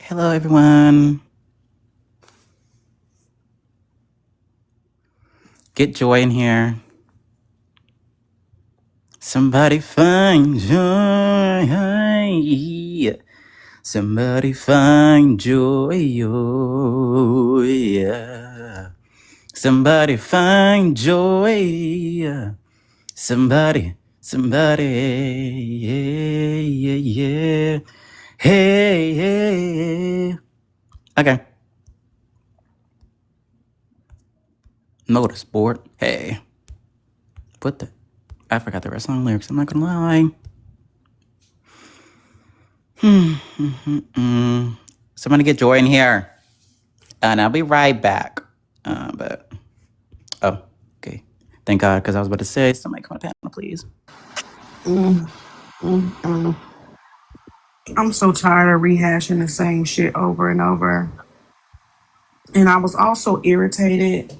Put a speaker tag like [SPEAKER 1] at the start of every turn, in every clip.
[SPEAKER 1] Hello, everyone. Get Joy in here. Somebody find joy. Somebody find joy. Oh, yeah. Somebody find joy. Somebody. Yeah, yeah, yeah. Hey, hey. Okay. Motorsport. Hey. I forgot the rest of the lyrics. I'm not gonna lie. Somebody get Joy in here. And I'll be right back. Okay. Thank God, because I was about to say, somebody come on the panel, please.
[SPEAKER 2] Mm, mm, mm. I'm so tired of rehashing the same shit over and over. And I was also irritated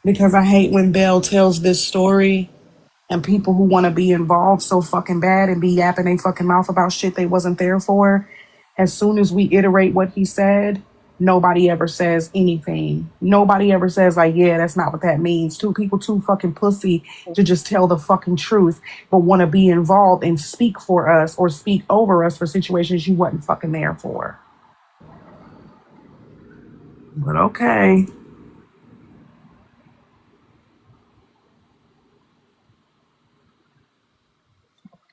[SPEAKER 2] because I hate when Belle tells this story and people who want to be involved so fucking bad and be yapping their fucking mouth about shit they wasn't there for. As soon as we iterate what he said, nobody ever says anything. Nobody ever says, like, yeah, that's not what that means. Two people too fucking pussy to just tell the fucking truth, but want to be involved and speak for us or speak over us for situations you wasn't fucking there for. But okay.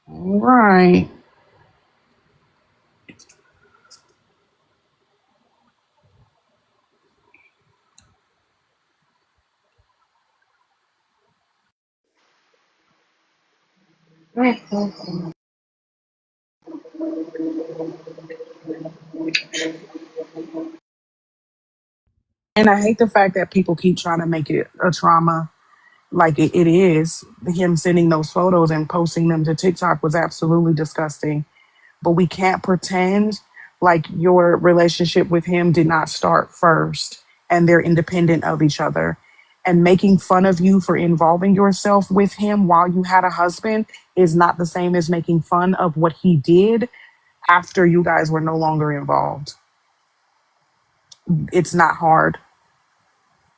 [SPEAKER 2] All right. And I hate the fact that people keep trying to make it a trauma like it is. Him sending those photos and posting them to TikTok was absolutely disgusting. But we can't pretend like your relationship with him did not start first and they're independent of each other. And making fun of you for involving yourself with him while you had a husband is not the same as making fun of what he did after you guys were no longer involved. It's not hard.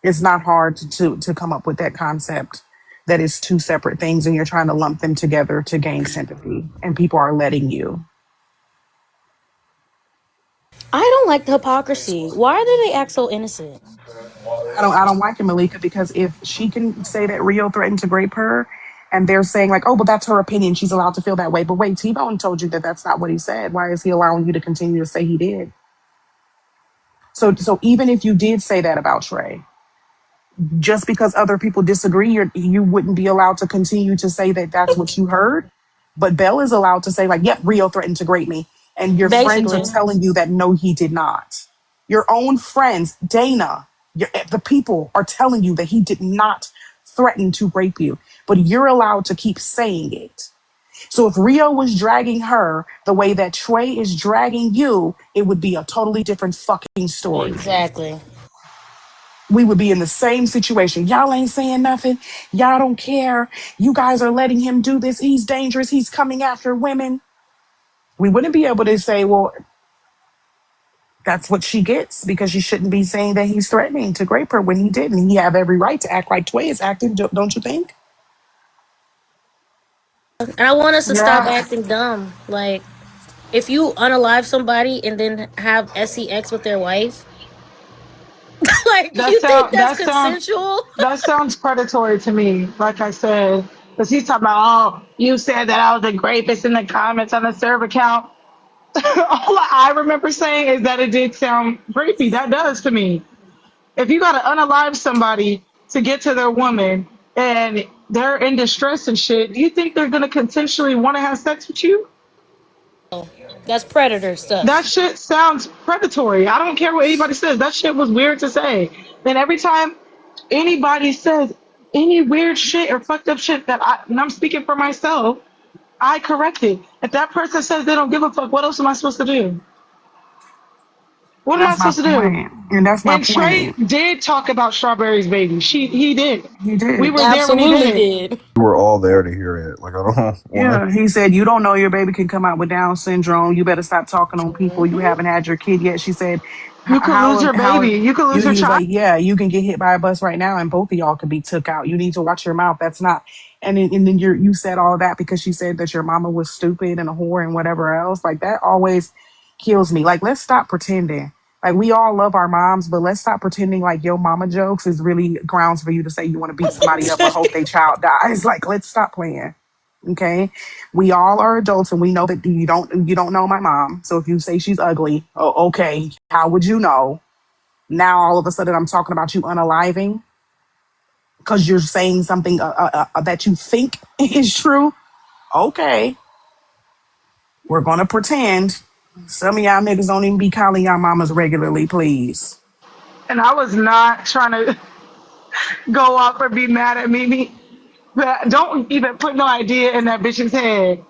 [SPEAKER 2] It's not hard to come up with that concept that is two separate things and you're trying to lump them together to gain sympathy and people are letting you.
[SPEAKER 3] I don't like the hypocrisy. Why do they act so innocent?
[SPEAKER 2] I don't like it, Malika, because if she can say that Rio threatened to rape her and they're saying like, oh, but that's her opinion, she's allowed to feel that way. But wait, T-Bone told you that that's not what he said. Why is he allowing you to continue to say he did? So even if you did say that about Trey, just because other people disagree, you wouldn't be allowed to continue to say that that's what you heard. But Belle is allowed to say like, yep, Rio threatened to rape me. And your friends are
[SPEAKER 3] Basically.
[SPEAKER 2] telling you that no, he did not. Your own friends, Dana, the people are telling you that he did not threaten to rape you, but you're allowed to keep saying it. So if Rio was dragging her the way that Trey is dragging you, it would be a totally different fucking story.
[SPEAKER 3] Exactly.
[SPEAKER 2] We would be in the same situation. Y'all ain't saying nothing. Y'all don't care. You guys are letting him do this. He's dangerous. He's coming after women. We wouldn't be able to say, well, that's what she gets because she shouldn't be saying that he's threatening to rape her when he didn't. He have every right to act like Tway is acting, don't you think?
[SPEAKER 3] And I want us to stop
[SPEAKER 4] Yeah,
[SPEAKER 3] acting dumb. Like, if you unalive somebody and then have sex with their wife, like,
[SPEAKER 4] that
[SPEAKER 3] you think
[SPEAKER 4] sound
[SPEAKER 3] that's
[SPEAKER 4] that sound
[SPEAKER 3] consensual?
[SPEAKER 4] that sounds predatory to me. Like I said, because he's talking about, oh, you said that I was a rapist in the comments on the server account. All I remember saying is that it did sound rapey. That does to me. If you got to unalive somebody to get to their woman and they're in distress and shit, do you think they're gonna consensually want to have sex with you?
[SPEAKER 3] That's predator
[SPEAKER 4] That
[SPEAKER 3] stuff.
[SPEAKER 4] shit sounds predatory. I don't care what anybody says. That shit was weird to say. Then every time anybody says any weird shit or fucked up shit and I'm speaking for myself, I correct it. If that person says they don't give a fuck, what else am I supposed to do? What am I
[SPEAKER 2] That's my
[SPEAKER 4] supposed to do?
[SPEAKER 2] point. And that's my
[SPEAKER 4] And Trey
[SPEAKER 2] point.
[SPEAKER 4] did talk about Strawberry's baby. He did.
[SPEAKER 2] He
[SPEAKER 4] We
[SPEAKER 2] did.
[SPEAKER 4] were there when he did
[SPEAKER 3] Absolutely
[SPEAKER 4] it.
[SPEAKER 3] did.
[SPEAKER 5] We were all there to hear it. Like, I don't know why.
[SPEAKER 2] Yeah, he said, you don't know your baby can come out with Down syndrome. You better stop talking on people. You
[SPEAKER 3] Hmm.
[SPEAKER 2] haven't had your kid yet. She said,
[SPEAKER 4] You could lose your
[SPEAKER 2] how,
[SPEAKER 4] baby. You could lose your
[SPEAKER 2] he was
[SPEAKER 4] child.
[SPEAKER 2] like, yeah, you can get hit by a bus right now and both of y'all could be took out. You need to watch your mouth. That's not, and then you said all that because she said that your mama was stupid and a whore and whatever else. Like that always kills me. Like, let's stop pretending. Like we all love our moms, but let's stop pretending like your mama jokes is really grounds for you to say you want to beat somebody up or hope their child dies. Like, let's stop playing. Okay, we all are adults, and we know that you don't know my mom. So if you say she's ugly, oh, okay, how would you know? Now all of a sudden I'm talking about you unaliving because you're saying something that you think is true. Okay, we're gonna pretend. Some of y'all niggas don't even be calling y'all mamas regularly, please.
[SPEAKER 4] And I was not trying to go up or be mad at Mimi. But don't even put no idea in that bitch's head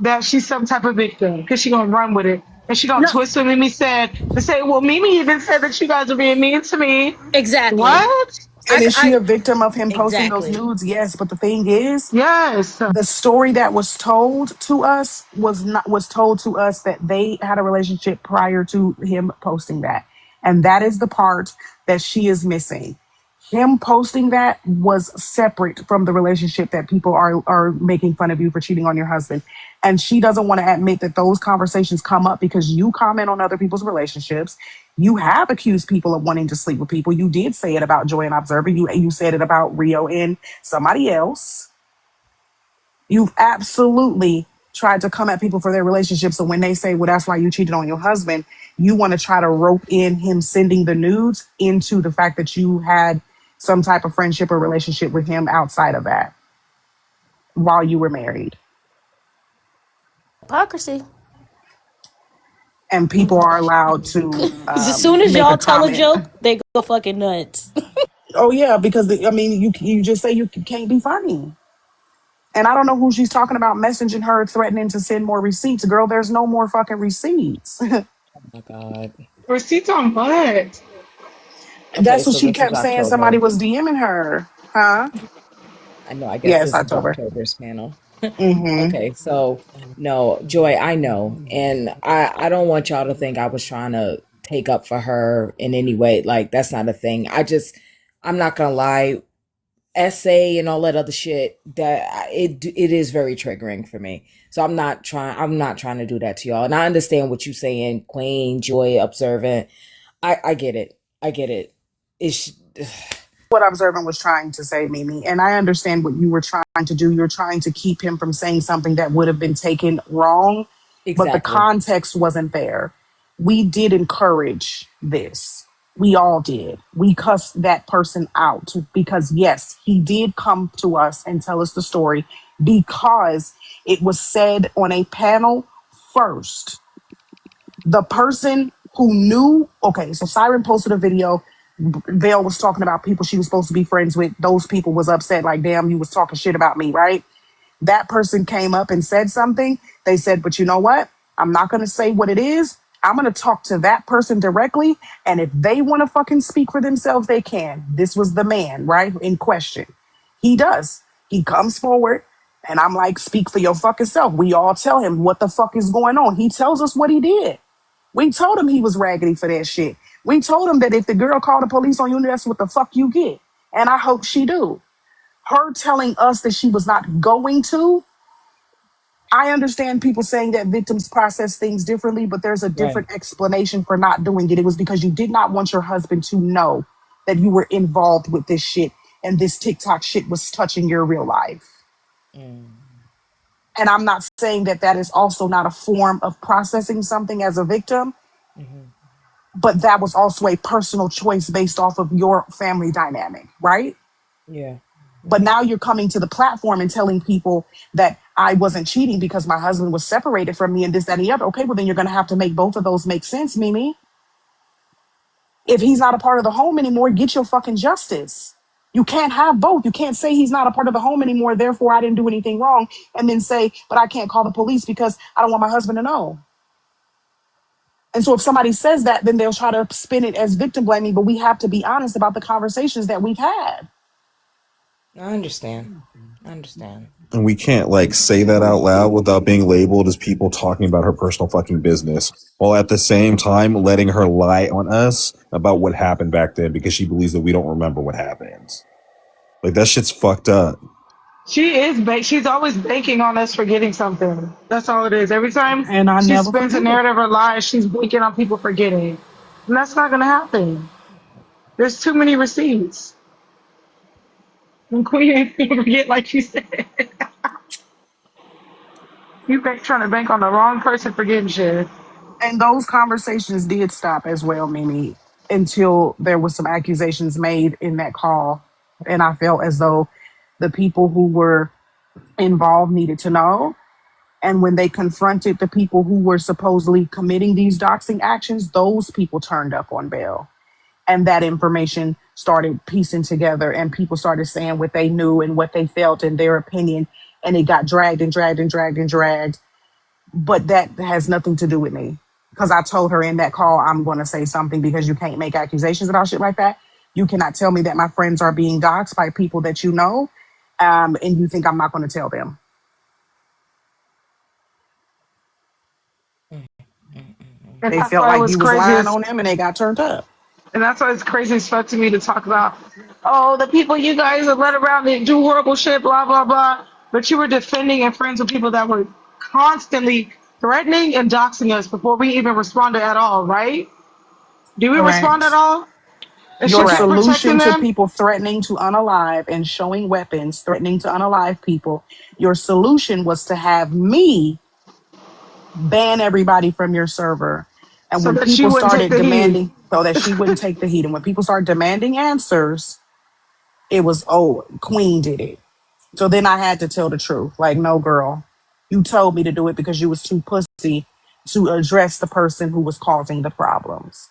[SPEAKER 4] that she's some type of victim because she gonna run with it and she gonna
[SPEAKER 3] No,
[SPEAKER 4] twist what Mimi said and say, "Well, Mimi even said that you guys are being mean to me."
[SPEAKER 3] exactly.
[SPEAKER 4] What?
[SPEAKER 2] And is she
[SPEAKER 3] I
[SPEAKER 2] a victim of him posting those
[SPEAKER 3] exactly.
[SPEAKER 2] nudes? Yes, but the thing is,
[SPEAKER 4] Yes.
[SPEAKER 2] the story that was told to us was told to us that they had a relationship prior to him posting that, and that is the part that she is missing. Him posting that was separate from the relationship that people are making fun of you for cheating on your husband, and she doesn't want to admit that those conversations come up because you comment on other people's relationships. You have accused people of wanting to sleep with people. You did say it about Joy and Observer. You said it about Rio and somebody else. You've absolutely tried to come at people for their relationships. So when they say, well, that's why you cheated on your husband, you want to try to rope in him sending the nudes into the fact that you had some type of friendship or relationship with him outside of that while you were married.
[SPEAKER 3] Hypocrisy.
[SPEAKER 2] And people are allowed to
[SPEAKER 3] As soon as
[SPEAKER 2] make a
[SPEAKER 3] y'all tell a
[SPEAKER 2] comment.
[SPEAKER 3] joke, they go fucking nuts.
[SPEAKER 2] Oh, yeah, because I mean, you just say you can't be funny. And I don't know who she's talking about messaging her, threatening to send more receipts. Girl, there's no more fucking receipts.
[SPEAKER 6] My God.
[SPEAKER 4] Receipts on what?
[SPEAKER 6] Okay,
[SPEAKER 2] That's what
[SPEAKER 6] so
[SPEAKER 2] she
[SPEAKER 6] this is
[SPEAKER 2] kept saying. Somebody
[SPEAKER 6] October.
[SPEAKER 2] was DMing her. Huh?
[SPEAKER 6] I know, I guess
[SPEAKER 2] Yes,
[SPEAKER 6] this is
[SPEAKER 2] October.
[SPEAKER 6] October's panel.
[SPEAKER 2] Mm-hmm.
[SPEAKER 6] Okay, so no, Joy, I know. And I don't want y'all to think I was trying to take up for her in any way. Like, that's not a thing. I'm not gonna lie, essay and all that other shit, that it is very triggering for me. So I'm not trying to do that to y'all. And I understand what you're saying, Queen, Joy, observant. I get it. I get it. It's
[SPEAKER 2] What Observant was trying to say, Mimi, and I understand what you were trying to do. You're trying to keep him from saying something that would have been taken wrong, but the
[SPEAKER 6] exactly.
[SPEAKER 2] context wasn't there. We did encourage this. We all did. We cussed that person out because, yes, he did come to us and tell us the story because it was said on a panel first. The person who knew, okay, so Siren posted a video. Vale was talking about people she was supposed to be friends with. Those people was upset, like, damn, you was talking shit about me, right? That person came up and said something. They said, but you know what? I'm not going to say what it is. I'm going to talk to that person directly. And if they want to fucking speak for themselves, they can. This was the man, right? In question. He does. He comes forward and I'm like, speak for your fucking self. We all tell him what the fuck is going on. He tells us what he did. We told him he was raggedy for that shit. We told him that if the girl called the police on you, that's what the fuck you get. And I hope she do. Her telling us that she was not going to, I understand people saying that victims process things differently, but there's a
[SPEAKER 6] Right.
[SPEAKER 2] different explanation for not doing it. It was because you did not want your husband to know that you were involved with this shit and this TikTok shit was touching your real life.
[SPEAKER 6] Mm,
[SPEAKER 2] And I'm not saying that that is also not a form of processing something as a victim,
[SPEAKER 6] hmm.
[SPEAKER 2] but that was also a personal choice based off of your family dynamic, right?
[SPEAKER 6] Yeah.
[SPEAKER 2] But now you're coming to the platform and telling people that I wasn't cheating because my husband was separated from me and this, that, and the other. Okay, well, then you're going to have to make both of those make sense, Mimi. If he's not a part of the home anymore, get your fucking justice. You can't have both. You can't say he's not a part of the home anymore, therefore I didn't do anything wrong, and then say, but I can't call the police because I don't want my husband to know. And so if somebody says that, then they'll try to spin it as victim blaming, but we have to be honest about the conversations that we've had.
[SPEAKER 6] I understand. I understand.
[SPEAKER 5] And we can't like say that out loud without being labeled as people talking about her personal fucking business, while at the same time letting her lie on us about what happened back then because she believes that we don't remember what happened. Like that shit's fucked up.
[SPEAKER 4] She's always banking on us forgetting something. That's all it is. Every time
[SPEAKER 2] And I
[SPEAKER 4] she
[SPEAKER 2] never
[SPEAKER 4] spins a
[SPEAKER 2] forget.
[SPEAKER 4] narrative or lies, she's banking on people forgetting. And that's not gonna happen. There's too many receipts. And Queen ain't gonna forget like you said. Trying to bank on the wrong person forgetting shit.
[SPEAKER 2] And those conversations did stop as well, Mimi, until there was some accusations made in that call. And I felt as though the people who were involved needed to know. And when they confronted the people who were supposedly committing these doxing actions, those people turned up on bail. And that information started piecing together, and people started saying what they knew and what they felt and their opinion. And it got dragged and dragged and dragged and dragged. But that has nothing to do with me. Because I told her in that call, I'm going to say something because you can't make accusations about shit like that. You cannot tell me that my friends are being doxxed by people that you know, and you think I'm not going to tell them.
[SPEAKER 4] And
[SPEAKER 2] They
[SPEAKER 4] that's
[SPEAKER 2] felt
[SPEAKER 4] why it
[SPEAKER 2] like
[SPEAKER 4] was
[SPEAKER 2] you was
[SPEAKER 4] crazy
[SPEAKER 2] lying
[SPEAKER 4] as
[SPEAKER 2] on them and they got turned up.
[SPEAKER 4] and that's why it's crazy as fuck to me to talk about, oh, the people you guys have led around and do horrible shit, blah, blah, blah. But you were defending and friends with people that were constantly threatening and doxing us before we even responded at all, right? Do we respond at
[SPEAKER 2] Correct.
[SPEAKER 4] all? Is she
[SPEAKER 2] Your
[SPEAKER 4] still
[SPEAKER 6] Correct.
[SPEAKER 4] protecting
[SPEAKER 2] solution to
[SPEAKER 4] them?
[SPEAKER 2] people threatening to unalive and showing weapons, threatening to unalive people, your solution was to have me ban everybody from your server. And
[SPEAKER 4] So
[SPEAKER 2] when
[SPEAKER 4] that she
[SPEAKER 2] people
[SPEAKER 4] wouldn't take
[SPEAKER 2] started
[SPEAKER 4] the heat.
[SPEAKER 2] demanding, so that she wouldn't take the heat, and when people started demanding answers, it was, oh, Queen did it. So then I had to tell the truth. Like, no, girl, you told me to do it because you was too pussy to address the person who was causing the problems.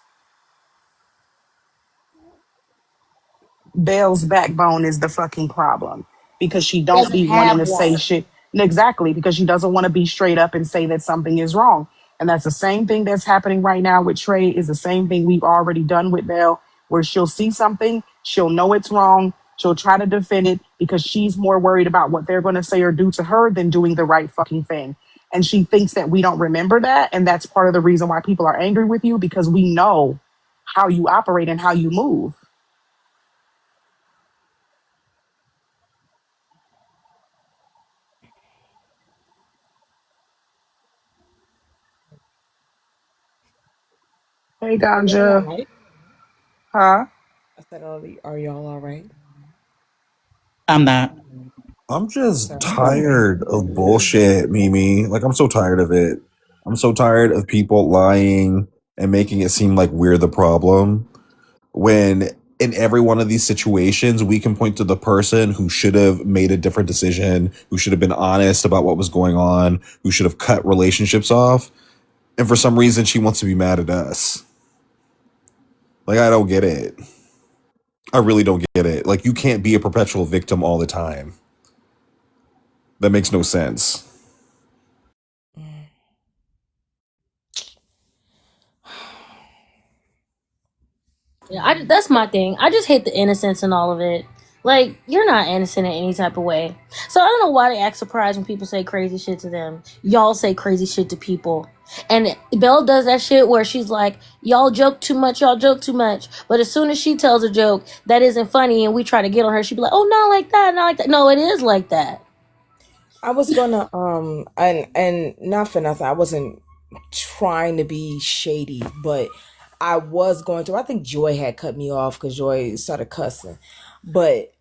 [SPEAKER 2] Belle's backbone is the fucking problem because she don't
[SPEAKER 3] Doesn't
[SPEAKER 2] be wanting
[SPEAKER 3] have
[SPEAKER 2] to say
[SPEAKER 3] one.
[SPEAKER 2] shit. Exactly, because she doesn't want to be straight up and say that something is wrong. And that's the same thing that's happening right now with Trey is the same thing we've already done with Belle, where she'll see something, she'll know it's wrong, she'll try to defend it because she's more worried about what they're going to say or do to her than doing the right fucking thing. And she thinks that we don't remember that. And that's part of the reason why people are angry with you because we know how you operate and how you move. Hey,
[SPEAKER 6] Are y'all all
[SPEAKER 2] Ganja.
[SPEAKER 6] right?
[SPEAKER 2] Huh?
[SPEAKER 6] I said, are y'all all right,
[SPEAKER 1] I'm not.
[SPEAKER 5] I'm just
[SPEAKER 6] sir?
[SPEAKER 5] tired of bullshit, Mimi. Like I'm so tired of it. I'm so tired of people lying and making it seem like we're the problem when in every one of these situations we can point to the person who should have made a different decision, who should have been honest about what was going on, who should have cut relationships off, and for some reason she wants to be mad at us. Like I don't get it. I really don't get it. Like you can't be a perpetual victim all the time. That makes no sense.
[SPEAKER 3] Yeah, that's my thing. I just hate the innocence in all of it. Like, you're not innocent in any type of way. So I don't know why they act surprised when people say crazy shit to them. Y'all say crazy shit to people. And Belle does that shit where she's like, y'all joke too much, y'all joke too much. But as soon as she tells a joke that isn't funny and we try to get on her, she'd be like, oh, not like that, not like that. No, it is like that.
[SPEAKER 6] I was gonna and not for nothing. I wasn't trying to be shady, but I was going to. I think Joy had cut me off because Joy started cussing. But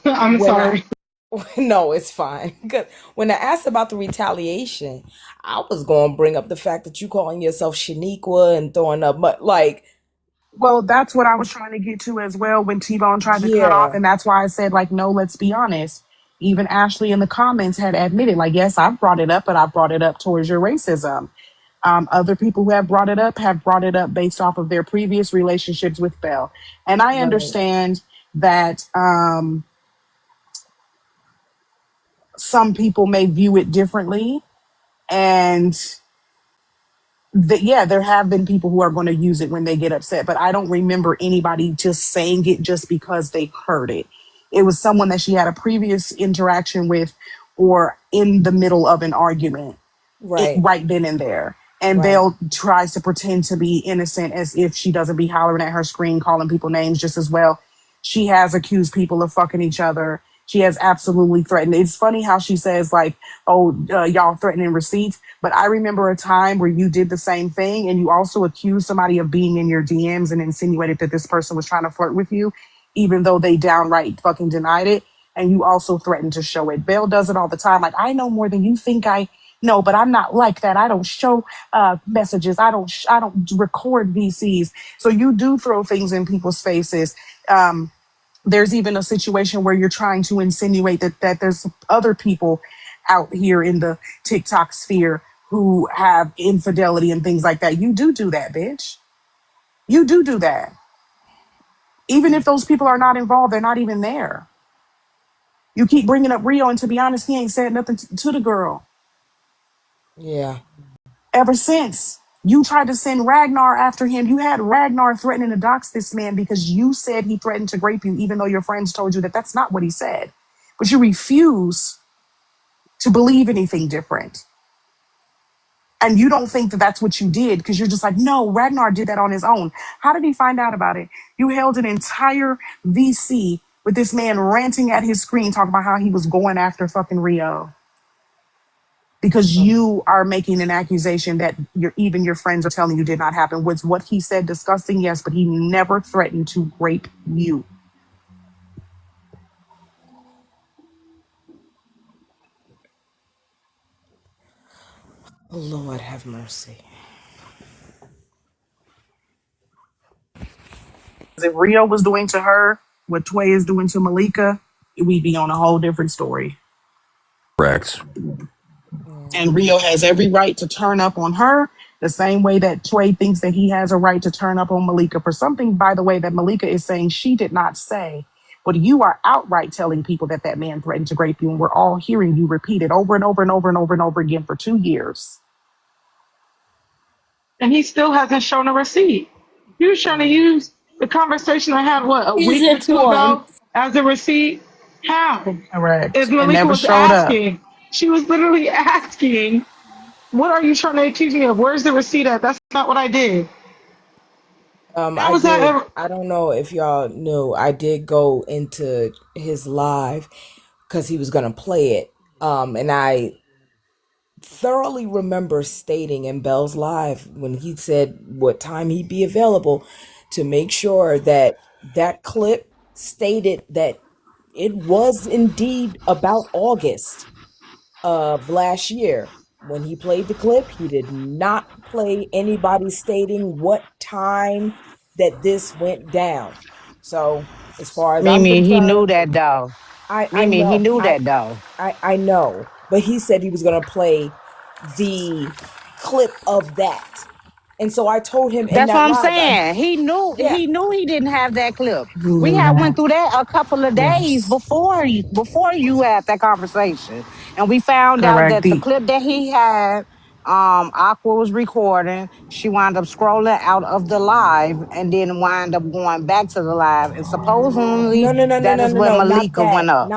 [SPEAKER 4] I'm
[SPEAKER 6] when I
[SPEAKER 4] sorry.
[SPEAKER 6] no, it's fine. 'Cause when I asked about the retaliation, I was going to bring up the fact that you calling yourself Shaniqua and throwing up, but like,
[SPEAKER 2] Well, that's what I was trying to get to as well when T Bone tried to cut off.
[SPEAKER 6] yeah,
[SPEAKER 2] And that's why I said, like, no, let's be honest. Even Ashley in the comments had admitted, like, yes, I brought it up, but I brought it up towards your racism. Other people who have brought it up based off of their previous relationships with Belle. And I
[SPEAKER 6] right.
[SPEAKER 2] understand that some people may view it differently. And Yeah, there have been people who are going to use it when they get upset, but I don't remember anybody just saying it just because they heard it. It was someone that she had a previous interaction with or in the middle of an argument,
[SPEAKER 6] Right,
[SPEAKER 2] right then and there. And
[SPEAKER 6] right.
[SPEAKER 2] Belle tries to pretend to be innocent as if she doesn't be hollering at her screen, calling people names just as well. She has accused people of fucking each other. She has absolutely threatened. It's funny how she says, like, oh, y'all threatening receipts. But I remember a time where you did the same thing and you also accused somebody of being in your DMs and insinuated that this person was trying to flirt with you, even though they downright fucking denied it. And you also threatened to show it. Belle does it all the time. Like, I know more than you think I know, but I'm not like that. I don't show messages. I don't record VCs. So you do throw things in people's faces. There's even a situation where you're trying to insinuate that there's other people out here in the TikTok sphere who have infidelity and things like that. You do that, bitch. You do that. Even if those people are not involved, they're not even there. You keep bringing up Rio, and to be honest, he ain't said nothing to the girl
[SPEAKER 6] Yeah.
[SPEAKER 2] ever since. You tried to send Ragnar after him. You had Ragnar threatening to dox this man because you said he threatened to grape you, even though your friends told you that that's not what he said. But you refuse to believe anything different. And you don't think that that's what you did because you're just like, no, Ragnar did that on his own. How did he find out about it? You held an entire VC with this man ranting at his screen, talking about how he was going after fucking Rio because you are making an accusation that even your friends are telling you did not happen. Was what he said disgusting? Yes, but he never threatened to rape you.
[SPEAKER 6] Lord have mercy.
[SPEAKER 2] If Rio was doing to her what Tway is doing to Malika, we'd be on a whole different story.
[SPEAKER 5] Correct.
[SPEAKER 6] Yeah.
[SPEAKER 2] And Rio has every right to turn up on her the same way that Tway thinks that he has a right to turn up on Malika for something, by the way, that Malika is saying she did not say. But you are outright telling people that that man threatened to rape you, and we're all hearing you repeat it over and over and over and over and over again for 2 years.
[SPEAKER 4] And he still hasn't shown a receipt. He was trying to use the conversation I had, what, a week or
[SPEAKER 3] Season
[SPEAKER 4] two
[SPEAKER 3] one.
[SPEAKER 4] ago as a receipt? How? As
[SPEAKER 2] Correct. And
[SPEAKER 4] Malika
[SPEAKER 2] never
[SPEAKER 4] was
[SPEAKER 2] showed up.
[SPEAKER 4] asking. She was literally asking, what are you trying to accuse me of? Where's the receipt at? That's not what I did. How
[SPEAKER 6] I
[SPEAKER 4] was that
[SPEAKER 6] did.
[SPEAKER 4] ever?
[SPEAKER 6] I don't know if y'all knew. I did go into his live because he was gonna play it. And I thoroughly remember stating in Bell's live when he said what time he'd be available to make sure that that clip stated that it was indeed about August of last year. When he played the clip, he did not play anybody stating what time that this went down. So, as far as I'm
[SPEAKER 7] Mimi, he knew
[SPEAKER 6] concerned,
[SPEAKER 7] that though.
[SPEAKER 6] I
[SPEAKER 7] Mimi, he
[SPEAKER 6] know,
[SPEAKER 7] knew that though.
[SPEAKER 6] I know, but he said he was going to play the clip of that. And so I told him in
[SPEAKER 7] That's what
[SPEAKER 6] that
[SPEAKER 7] I'm
[SPEAKER 6] live,
[SPEAKER 7] saying.
[SPEAKER 6] yeah,
[SPEAKER 7] He knew he didn't have that clip.
[SPEAKER 2] Who
[SPEAKER 7] We
[SPEAKER 2] knew
[SPEAKER 7] had went
[SPEAKER 2] that?
[SPEAKER 7] through that a couple of days
[SPEAKER 2] Yes.
[SPEAKER 7] before you had that conversation. And we found out
[SPEAKER 2] Correct.
[SPEAKER 7] that the clip that he had, Aqua was recording. She wound up scrolling out of the live and then wound up going back to the live. And supposedly that is when
[SPEAKER 6] not
[SPEAKER 7] Malika
[SPEAKER 6] that,
[SPEAKER 7] went up.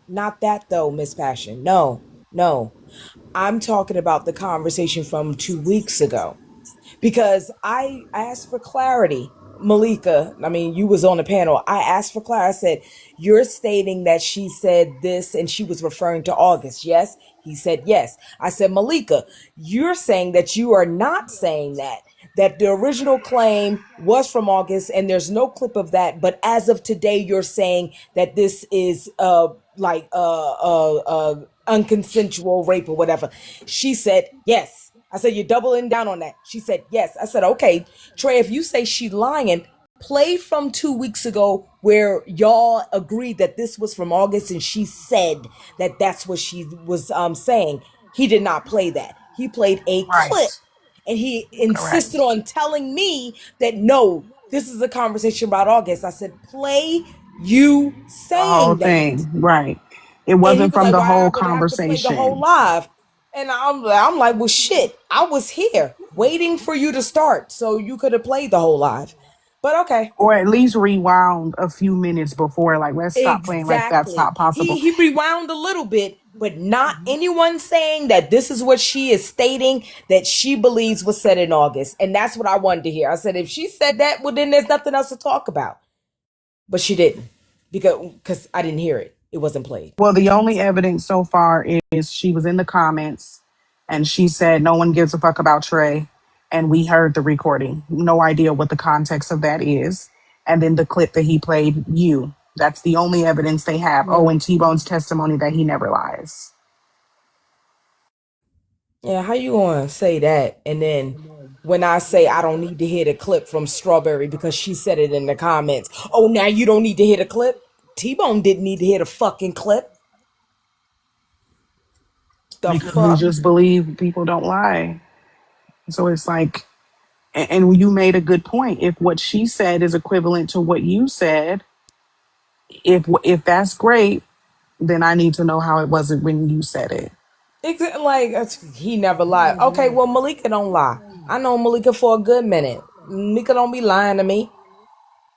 [SPEAKER 6] not that though, Miss Passion. No, no. I'm talking about the conversation from 2 weeks ago because I asked for clarity. Malika, I mean, you was on the panel. I asked for clarity. I said, you're stating that she said this and she was referring to August. Yes. He said, yes. I said, Malika, you're saying that you are not saying that the original claim was from August and there's no clip of that. But as of today, you're saying that this is, unconsensual rape or whatever. She said, yes. I said, you're doubling down on that. She said, yes. I said, okay, Trey, if you say she lying, play from 2 weeks ago where y'all agreed that this was from August and she said that that's what she was saying. He did not play that. He played a clip
[SPEAKER 2] Right.
[SPEAKER 6] and he insisted
[SPEAKER 2] Correct.
[SPEAKER 6] on telling me that no, this is a conversation about August. I said, play you
[SPEAKER 2] The whole
[SPEAKER 6] saying that.
[SPEAKER 2] thing. Right. It
[SPEAKER 6] And he
[SPEAKER 2] wasn't
[SPEAKER 6] was
[SPEAKER 2] from
[SPEAKER 6] like,
[SPEAKER 2] the
[SPEAKER 6] well, I
[SPEAKER 2] whole
[SPEAKER 6] would have to play the whole
[SPEAKER 2] conversation.
[SPEAKER 6] live. And I'm like, well, shit, I was here waiting for you to start so you could have played the whole live. But okay.
[SPEAKER 2] Or at least rewound a few minutes before. Like, let's stop playing like that's
[SPEAKER 6] Exactly.
[SPEAKER 2] not possible.
[SPEAKER 6] He rewound a little bit, but not anyone saying that this is what she is stating that she believes was said in August. And that's what I wanted to hear. I said, if she said that, well, then there's nothing else to talk about. But she didn't because I didn't hear it. It wasn't played.
[SPEAKER 2] Well, the only evidence so far is she was in the comments and she said no one gives a fuck about Trey. And we heard the recording. No idea what the context of that is. And then the clip that he played, you. That's the only evidence they have. Oh, and T-Bone's testimony that he never lies.
[SPEAKER 6] Yeah, how you gonna say that? And then when I say I don't need to hear the clip from Strawberry because she said it in the comments, oh, now you don't need to hear the clip? T-Bone didn't need to hear the fucking clip. The
[SPEAKER 2] Because we
[SPEAKER 6] fuck?
[SPEAKER 2] just believe people don't lie. So it's like, and you made a good point. If what she said is equivalent to what you said, if that's great, then I need to know how it wasn't when you said it.
[SPEAKER 6] Like, he never lied. Okay, well, Malika don't lie. I know Malika for a good minute. Malika don't be lying to me.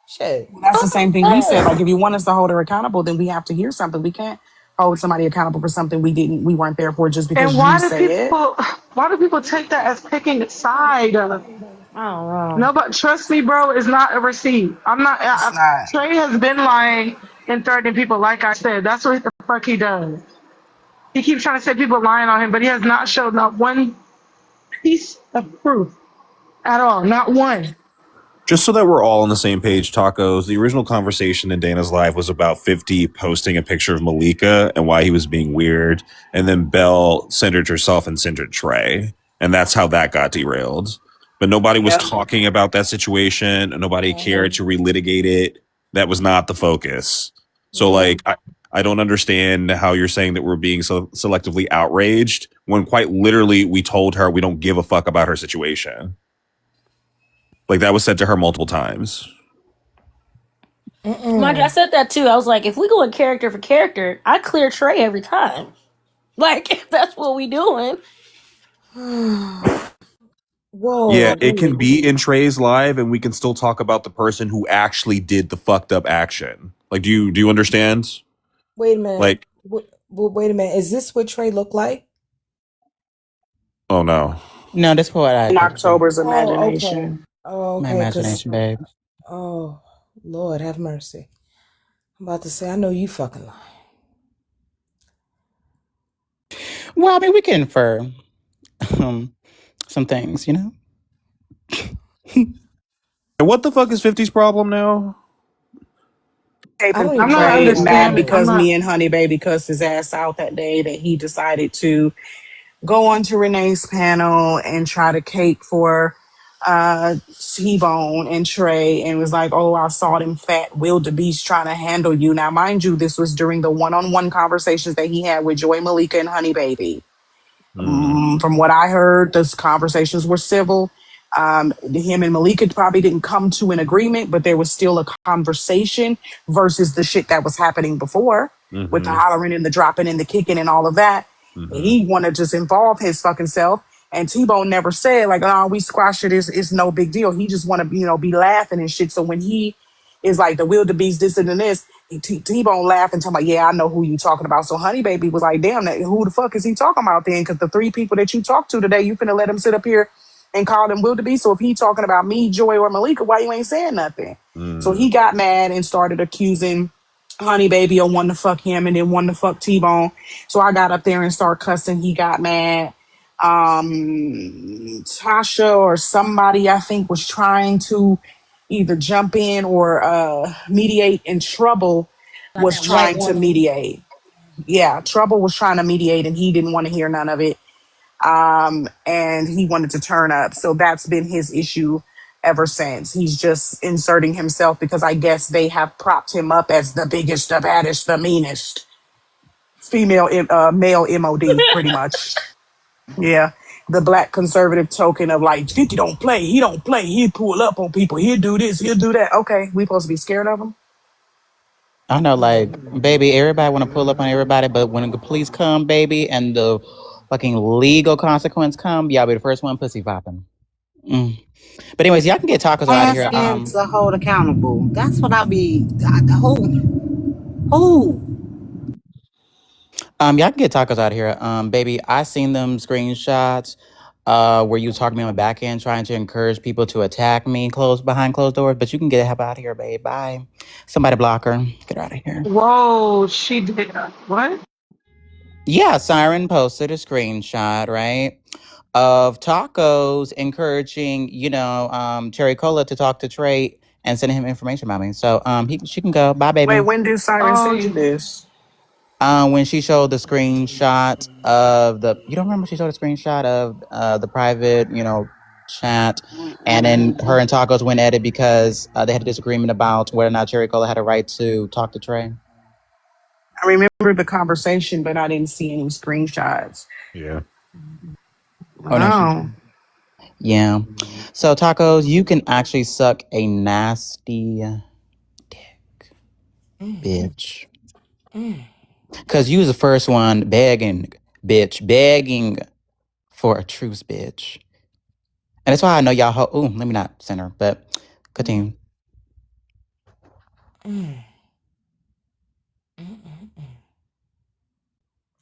[SPEAKER 6] Shit.
[SPEAKER 2] That's the same thing we said. Like, if you want us to hold her accountable, then we have to hear something. We can't hold somebody accountable for something we weren't there for just because
[SPEAKER 4] And
[SPEAKER 2] you say it.
[SPEAKER 4] why do people take that as picking a side?
[SPEAKER 3] I don't know.
[SPEAKER 4] No, but trust me, bro, it's not a receipt. I'm not.
[SPEAKER 2] It's not.
[SPEAKER 4] Trey has been lying and threatening people. Like I said, that's what the fuck he does. He keeps trying to say people lying on him, but he has not showed not one piece of proof at all. Not one.
[SPEAKER 5] Just so that we're all on the same page, Tacos, the original conversation in Dana's live was about 50 posting a picture of Malika and why he was being weird. And then Belle centered herself and centered Trey. And that's how that got derailed. But nobody was talking about that situation. And nobody cared to relitigate it. That was not the focus. So, like, I don't understand how you're saying that we're being so selectively outraged when quite literally we told her we don't give a fuck about her situation. Like, that was said to her multiple times.
[SPEAKER 3] Mind you, I said that too. I was like, if we go in character for character, I clear Trey every time. Like, if that's what we doing.
[SPEAKER 6] Whoa.
[SPEAKER 5] Yeah, it can be in Trey's live, and we can still talk about the person who actually did the fucked up action. Like, do you understand?
[SPEAKER 6] Wait a minute.
[SPEAKER 5] Like,
[SPEAKER 6] wait a minute. Is this what Trey looked like?
[SPEAKER 5] oh no.
[SPEAKER 1] No, that's what I
[SPEAKER 2] In
[SPEAKER 1] pictured.
[SPEAKER 2] October's
[SPEAKER 6] Okay.
[SPEAKER 2] imagination.
[SPEAKER 6] Oh,
[SPEAKER 1] My
[SPEAKER 6] okay.
[SPEAKER 1] imagination, babe.
[SPEAKER 6] Oh, Lord, have mercy. I'm about to say, I know you fucking lying.
[SPEAKER 1] Well, I mean, we can infer some things, you know?
[SPEAKER 5] And what the fuck is 50's problem now?
[SPEAKER 2] Taping
[SPEAKER 6] I'm
[SPEAKER 2] for
[SPEAKER 4] not
[SPEAKER 2] Trey and mad
[SPEAKER 4] understanding.
[SPEAKER 2] because
[SPEAKER 4] I'm not.
[SPEAKER 2] me and Honey Baby cussed his ass out that day that he decided to go onto Renee's panel and try to cape for T-Bone and Trey and was like, oh, I saw them fat wildebeest trying to handle you. Now, mind you, this was during the one-on-one conversations that he had with Joy Malika and Honey Baby. From what I heard, those conversations were civil. Him and Malika probably didn't come to an agreement, but there was still a conversation versus the shit that was happening before with the hollering and the dropping and the kicking and all of that. He wanted to just involve his fucking self. And T-Bone never said like, "Oh, we squash it. It's no big deal." He just want to, be laughing and shit. So when he is like the wildebeest, this and this, T-Bone laughing, talking about, yeah, I know who you talking about. So Honey Baby was like, damn, who the fuck is he talking about then? Because the three people that you talked to today, you finna let him sit up here and call them wildebeest. So if he talking about me, Joy, or Malika, why you ain't saying nothing? So he got mad and started accusing Honey Baby of wanting to fuck him and then wanting to fuck T-Bone. So I got up there and started cussing. He got mad. Tasha or somebody, I think, was trying to either jump in or mediate, and Trouble was trying to mediate. Yeah, Trouble was trying to mediate and he didn't want to hear none of it. And he wanted to turn up. So that's been his issue ever since. He's just inserting himself because I guess they have propped him up as the biggest, the baddest, the meanest male MOD, pretty much. Yeah. The black conservative token of like, 50 don't play. He don't play. He'd pull up on people. He'll do this. He'll do that. Okay. We supposed to be scared of him?
[SPEAKER 1] I know, like, baby, everybody want to pull up on everybody, but when the police come, baby, and the fucking legal consequence come, y'all be the first one pussy popping. Mm. But anyways, y'all can get tacos out of here.
[SPEAKER 7] Asking to hold accountable. That's what I be. Who?
[SPEAKER 1] Y'all can get tacos out of here. Baby, I seen them screenshots where you was talking to me on the back end trying to encourage people to attack me behind closed doors, but you can get the hell out of here, babe. Bye. Somebody block her. Get her out of here.
[SPEAKER 4] Whoa, she did what?
[SPEAKER 1] Yeah, Siren posted a screenshot, right? Of tacos encouraging, Terry Cola to talk to Trey and sending him information about me. So she can go. Bye,
[SPEAKER 2] Wait,
[SPEAKER 1] baby.
[SPEAKER 2] when did Siren send you
[SPEAKER 4] Oh,
[SPEAKER 2] this?
[SPEAKER 1] When she showed the screenshot of you don't remember she showed a screenshot of the private, chat, and then her and Tacos went at it because they had a disagreement about whether or not Cherry Cola had a right to talk to Trey.
[SPEAKER 2] I remember the conversation, but I didn't see any screenshots.
[SPEAKER 5] Yeah.
[SPEAKER 1] Oh no,
[SPEAKER 2] Oh.
[SPEAKER 1] yeah. So Tacos, you can actually suck a nasty dick, bitch, because you was the first one begging for a truce, bitch. And that's why I know y'all. Ooh, let me not center, but continue.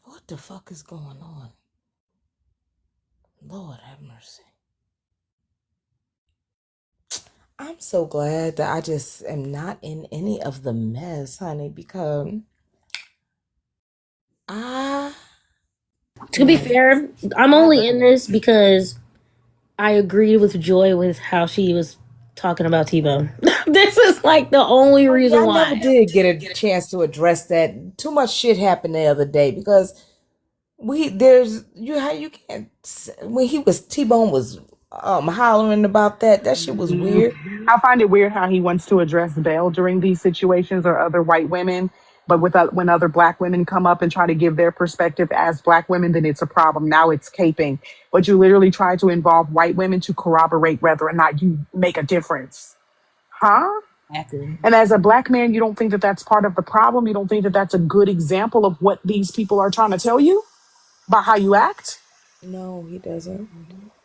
[SPEAKER 6] What the fuck is going on? Lord have mercy. I'm so glad that I just am not in any of the mess, honey, because
[SPEAKER 3] To be fair, I'm only in this because I agreed with Joy with how she was talking about T-Bone. This is like the only reason
[SPEAKER 6] I
[SPEAKER 3] why.
[SPEAKER 6] never did get a chance to address that. Too much shit happened the other day because you can't when T-Bone was hollering about that shit was weird.
[SPEAKER 2] I find it weird how he wants to address Belle during these situations or other white women, but when other black women come up and try to give their perspective as black women, then it's a problem. Now it's caping. But you literally try to involve white women to corroborate whether or not you make a difference. Huh?
[SPEAKER 3] Exactly.
[SPEAKER 2] And as a black man, you don't think that that's part of the problem? You don't think that that's a good example of what these people are trying to tell you about how you act?
[SPEAKER 6] No, he doesn't.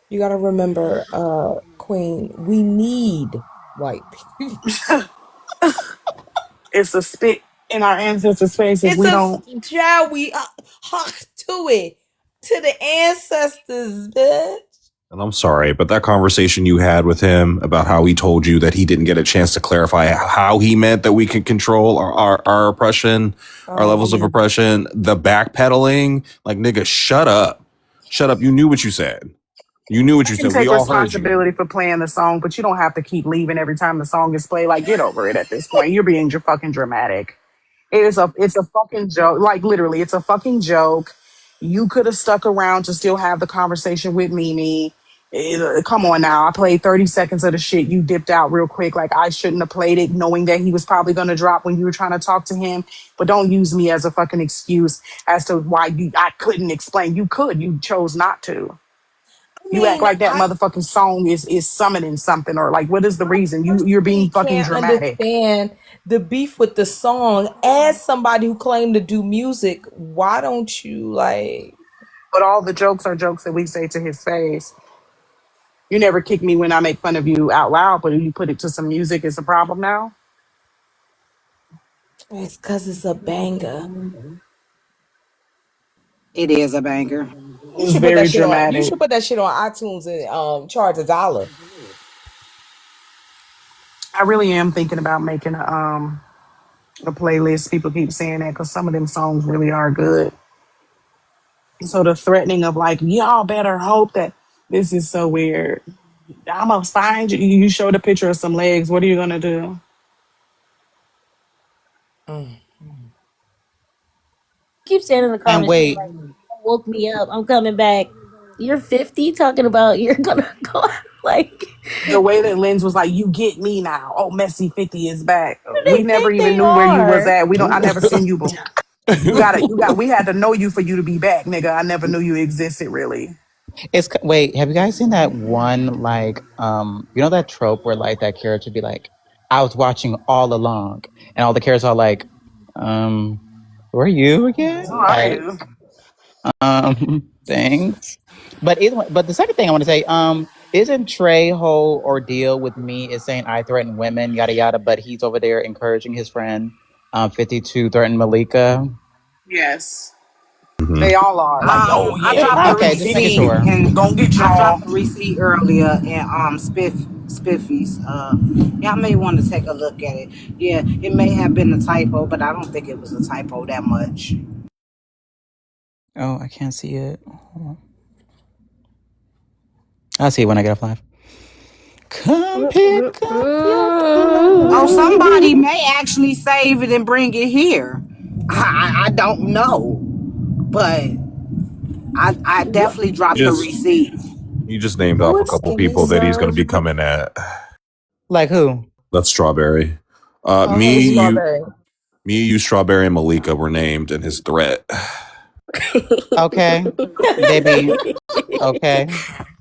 [SPEAKER 6] You gotta remember, Queen, we need white people.
[SPEAKER 2] It's a spit in our ancestors' faces.
[SPEAKER 6] It's
[SPEAKER 2] We
[SPEAKER 6] a
[SPEAKER 2] don't.
[SPEAKER 6] job we hawk to it. To the ancestors, bitch.
[SPEAKER 5] And I'm sorry, but that conversation you had with him about how he told you that he didn't get a chance to clarify how he meant that we can control our oppression, our levels of oppression, the backpedaling, like, nigga, shut up. Shut up. You knew what you said. You knew what
[SPEAKER 2] I
[SPEAKER 5] you
[SPEAKER 2] can
[SPEAKER 5] said. We
[SPEAKER 2] take
[SPEAKER 5] all heard you.
[SPEAKER 2] responsibility for playing the song, but you don't have to keep leaving every time the song is played. Like, get over it at this point. You're being fucking dramatic. It's a fucking joke. Like, literally, it's a fucking joke. You could have stuck around to still have the conversation with Mimi. Come on now. I played 30 seconds of the shit. You dipped out real quick. Like, I shouldn't have played it knowing that he was probably going to drop when you were trying to talk to him. But don't use me as a fucking excuse as to why I couldn't explain. You could. You chose not to.
[SPEAKER 6] I
[SPEAKER 2] You act
[SPEAKER 6] mean,
[SPEAKER 2] like that motherfucking song is summoning something, or like, what is the reason? You're being
[SPEAKER 6] personally
[SPEAKER 2] fucking
[SPEAKER 6] can't
[SPEAKER 2] dramatic.
[SPEAKER 6] understand the beef with the song. As somebody who claimed to do music, why don't you like?
[SPEAKER 2] But all the jokes are jokes that we say to his face. You never kick me when I make fun of you out loud, but if you put it to some music, it's a problem now.
[SPEAKER 6] It's because it's a banger.
[SPEAKER 7] It is a banger.
[SPEAKER 6] You
[SPEAKER 2] It's
[SPEAKER 6] should put that
[SPEAKER 2] very
[SPEAKER 6] shit on. You
[SPEAKER 2] dramatic.
[SPEAKER 6] should put that shit on iTunes and charge $1.
[SPEAKER 2] I really am thinking about making a playlist. People keep saying that because some of them songs really are good. So the threatening of like, y'all better hope that this is so weird. I'm gonna find you. You showed a picture of some legs. What are you gonna do?
[SPEAKER 3] Keep saying in the
[SPEAKER 1] And
[SPEAKER 3] comments,
[SPEAKER 1] wait,
[SPEAKER 3] like, woke me up. I'm coming back. You're 50 talking about you're gonna go out. Like,
[SPEAKER 2] The way that Lens was like, "You get me now." Oh, Messy 50 is back.
[SPEAKER 3] who do
[SPEAKER 2] We
[SPEAKER 3] they
[SPEAKER 2] never
[SPEAKER 3] think
[SPEAKER 2] even
[SPEAKER 3] they
[SPEAKER 2] knew where you was
[SPEAKER 3] are?
[SPEAKER 2] at. I never seen you before. We had to know you for you to be back, nigga. I never knew you existed really.
[SPEAKER 1] wait. Have you guys seen that one like that trope where like that character be like, "I was watching all along," and all the characters are like, "Were you again?"
[SPEAKER 2] Who are
[SPEAKER 1] Like,
[SPEAKER 2] you?
[SPEAKER 1] Thanks. But either way, but the second thing I want to say, isn't Trey whole ordeal with me is saying I threaten women, yada yada, but he's over there encouraging his friend 50 to threaten Malika.
[SPEAKER 2] Yes.
[SPEAKER 5] Mhm.
[SPEAKER 7] They all are.
[SPEAKER 5] Like, oh
[SPEAKER 7] I
[SPEAKER 5] yeah,
[SPEAKER 7] dropped the
[SPEAKER 1] Okay, just making
[SPEAKER 7] receipt
[SPEAKER 1] sure.
[SPEAKER 7] and
[SPEAKER 2] Gonna get
[SPEAKER 7] I
[SPEAKER 2] y'all.
[SPEAKER 7] dropped the receipt earlier in Spiffy's. Y'all may want to take a look at it. Yeah, it may have been a typo, but I don't think it was a typo that much.
[SPEAKER 1] Oh, I can't see it. I'll see it when I get off live. Come pick up your
[SPEAKER 7] Oh, somebody
[SPEAKER 1] clothes.
[SPEAKER 7] may actually save it and bring it here. I don't know, but I
[SPEAKER 6] What?
[SPEAKER 7] definitely dropped the
[SPEAKER 5] just
[SPEAKER 7] receipt.
[SPEAKER 5] he just named off a
[SPEAKER 6] What's
[SPEAKER 5] couple
[SPEAKER 6] skinny
[SPEAKER 5] people that he's going to
[SPEAKER 6] serve?
[SPEAKER 5] be coming at.
[SPEAKER 1] Like who?
[SPEAKER 5] That's Strawberry.
[SPEAKER 6] Oh, hey, Strawberry.
[SPEAKER 5] You, Strawberry, and Malika were named in his threat.
[SPEAKER 1] Okay, baby. Okay,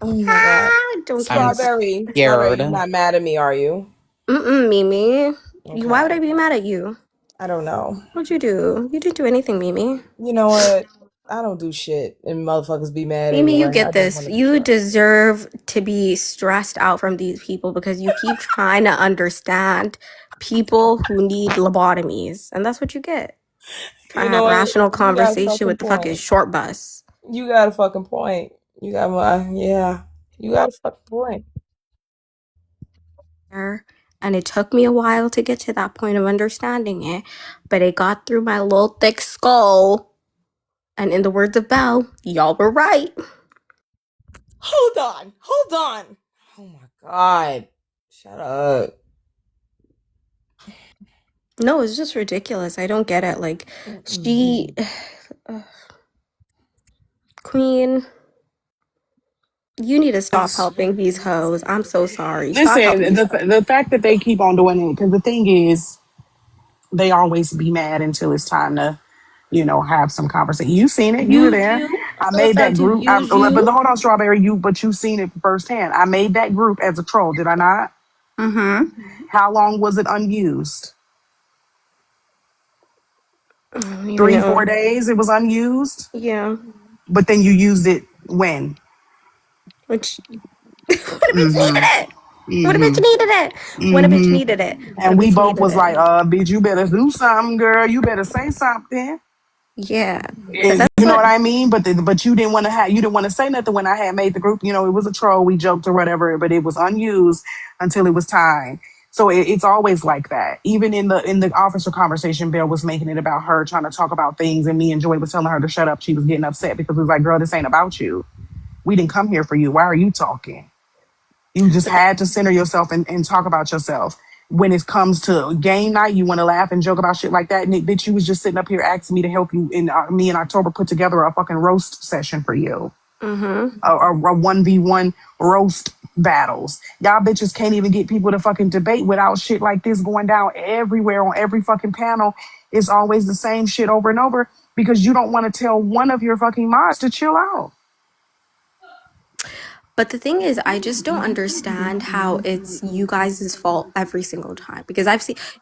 [SPEAKER 6] Oh my god.
[SPEAKER 8] Don't
[SPEAKER 1] I'm
[SPEAKER 8] care.
[SPEAKER 6] Strawberry,
[SPEAKER 1] scared.
[SPEAKER 6] you're not mad at me, are you?
[SPEAKER 8] Mimi. Why would
[SPEAKER 6] Okay.
[SPEAKER 8] I be mad at you?
[SPEAKER 6] I don't know.
[SPEAKER 8] What'd you do? You didn't do anything, Mimi.
[SPEAKER 6] You know what? I don't do shit, and motherfuckers be mad
[SPEAKER 8] Mimi, you
[SPEAKER 6] anyway. I
[SPEAKER 8] get
[SPEAKER 6] just
[SPEAKER 8] this.
[SPEAKER 6] want to be
[SPEAKER 8] You
[SPEAKER 6] stressed.
[SPEAKER 8] deserve to be stressed out from these people because you keep trying to understand people who need lobotomies. And that's what you get. Trying
[SPEAKER 6] You
[SPEAKER 8] to
[SPEAKER 6] know
[SPEAKER 8] have
[SPEAKER 6] what?
[SPEAKER 8] rational
[SPEAKER 6] You got a
[SPEAKER 8] conversation
[SPEAKER 6] fucking
[SPEAKER 8] with the fucking
[SPEAKER 6] point.
[SPEAKER 8] short bus.
[SPEAKER 6] You got a fucking point. You got my yeah. You got a fucking point.
[SPEAKER 8] And it took me a while to get to that point of understanding it, but it got through my little thick skull. And in the words of Belle, y'all were right.
[SPEAKER 6] Hold on. Hold on. Oh my god. Shut up.
[SPEAKER 8] No, it's just ridiculous. I don't get it. Like, she, Queen, you need to stop helping these hoes. I'm so sorry. Stop
[SPEAKER 2] Listen,
[SPEAKER 8] helping these hoes.
[SPEAKER 2] the fact that they keep on doing it, because the thing is, they always be mad until it's time to, have some conversation. You seen it, you were
[SPEAKER 8] Use
[SPEAKER 2] there.
[SPEAKER 8] you
[SPEAKER 2] I
[SPEAKER 8] for the
[SPEAKER 2] made that
[SPEAKER 8] fact to
[SPEAKER 2] group.
[SPEAKER 8] use
[SPEAKER 2] But
[SPEAKER 8] you.
[SPEAKER 2] hold on, Strawberry, but you seen it firsthand. I made that group as a troll, did I not?
[SPEAKER 8] Mm-hmm.
[SPEAKER 2] How long was it unused?
[SPEAKER 8] I don't even
[SPEAKER 2] 3, 4
[SPEAKER 8] know.
[SPEAKER 2] days. It was unused,
[SPEAKER 8] Yeah.
[SPEAKER 2] but then you used it when?
[SPEAKER 8] Which, when a bitch needed
[SPEAKER 2] Mm-hmm.
[SPEAKER 8] it. When a bitch
[SPEAKER 2] Mm-hmm.
[SPEAKER 8] needed it. When a bitch
[SPEAKER 2] Mm-hmm.
[SPEAKER 8] needed it. When a
[SPEAKER 2] And we
[SPEAKER 8] bitch
[SPEAKER 2] both
[SPEAKER 8] needed
[SPEAKER 2] was like,
[SPEAKER 8] it.
[SPEAKER 2] bitch, you better do something, girl. You better say something.
[SPEAKER 8] Yeah. But
[SPEAKER 2] You
[SPEAKER 8] that's
[SPEAKER 2] know
[SPEAKER 8] what,
[SPEAKER 2] what I mean? But you didn't want to you didn't want to say nothing when I had made the group. It was a troll. We joked or whatever, but it was unused until it was time. So it's always like that. Even in the officer conversation, Bill was making it about her trying to talk about things, and me and Joy was telling her to shut up. She was getting upset because it was like, girl, this ain't about you. We didn't come here for you. Why are you talking? You just had to center yourself and talk about yourself. When it comes to game night, you want to laugh and joke about shit like that. Nick, bitch, you was just sitting up here asking me to help you. And me and October put together a fucking roast session for you.
[SPEAKER 8] mm-hmm.
[SPEAKER 2] A 1v1 roast battles. Y'all bitches can't even get people to fucking debate without shit like this going down everywhere on every fucking panel. It's always the same shit over and over because you don't want to tell one of your fucking mods to chill out.
[SPEAKER 8] But the thing is, I just don't understand how it's you guys' fault every single time. Because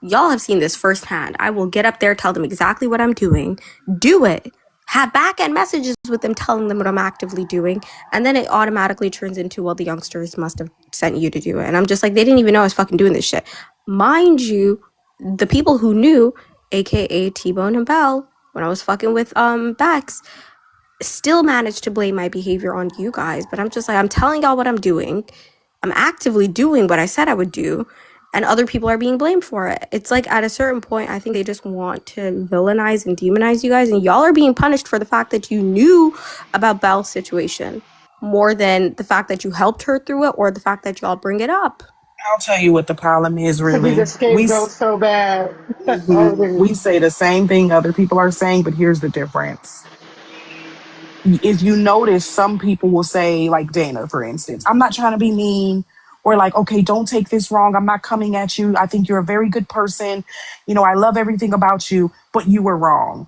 [SPEAKER 8] y'all have seen this firsthand. I will get up there, tell them exactly what I'm doing, do it, have back end messages with them telling them what I'm actively doing, and then it automatically turns into, well, the youngsters must have sent you to do it. And I'm just like, they didn't even know I was fucking doing this shit. Mind you, the people who knew, aka T-Bone and Belle, when I was fucking with Bex, still managed to blame my behavior on you guys, but I'm just like, I'm telling y'all what I'm doing. I'm actively doing what I said I would do, and other people are being blamed for it. It's like at a certain point, I think they just want to villainize and demonize you guys, and y'all are being punished for the fact that you knew about Belle's situation more than the fact that you helped her through it or the fact that y'all bring it up.
[SPEAKER 2] I'll tell you what the problem is
[SPEAKER 4] To be the
[SPEAKER 2] really.
[SPEAKER 4] scapegoat so bad. Oh,
[SPEAKER 2] We
[SPEAKER 4] dude.
[SPEAKER 2] say the same thing other people are saying, but here's the difference. If you notice, some people will say, like Dana, for instance, I'm not trying to be mean, or like, okay, don't take this wrong. I'm not coming at you. I think you're a very good person. I love everything about you, but you were wrong.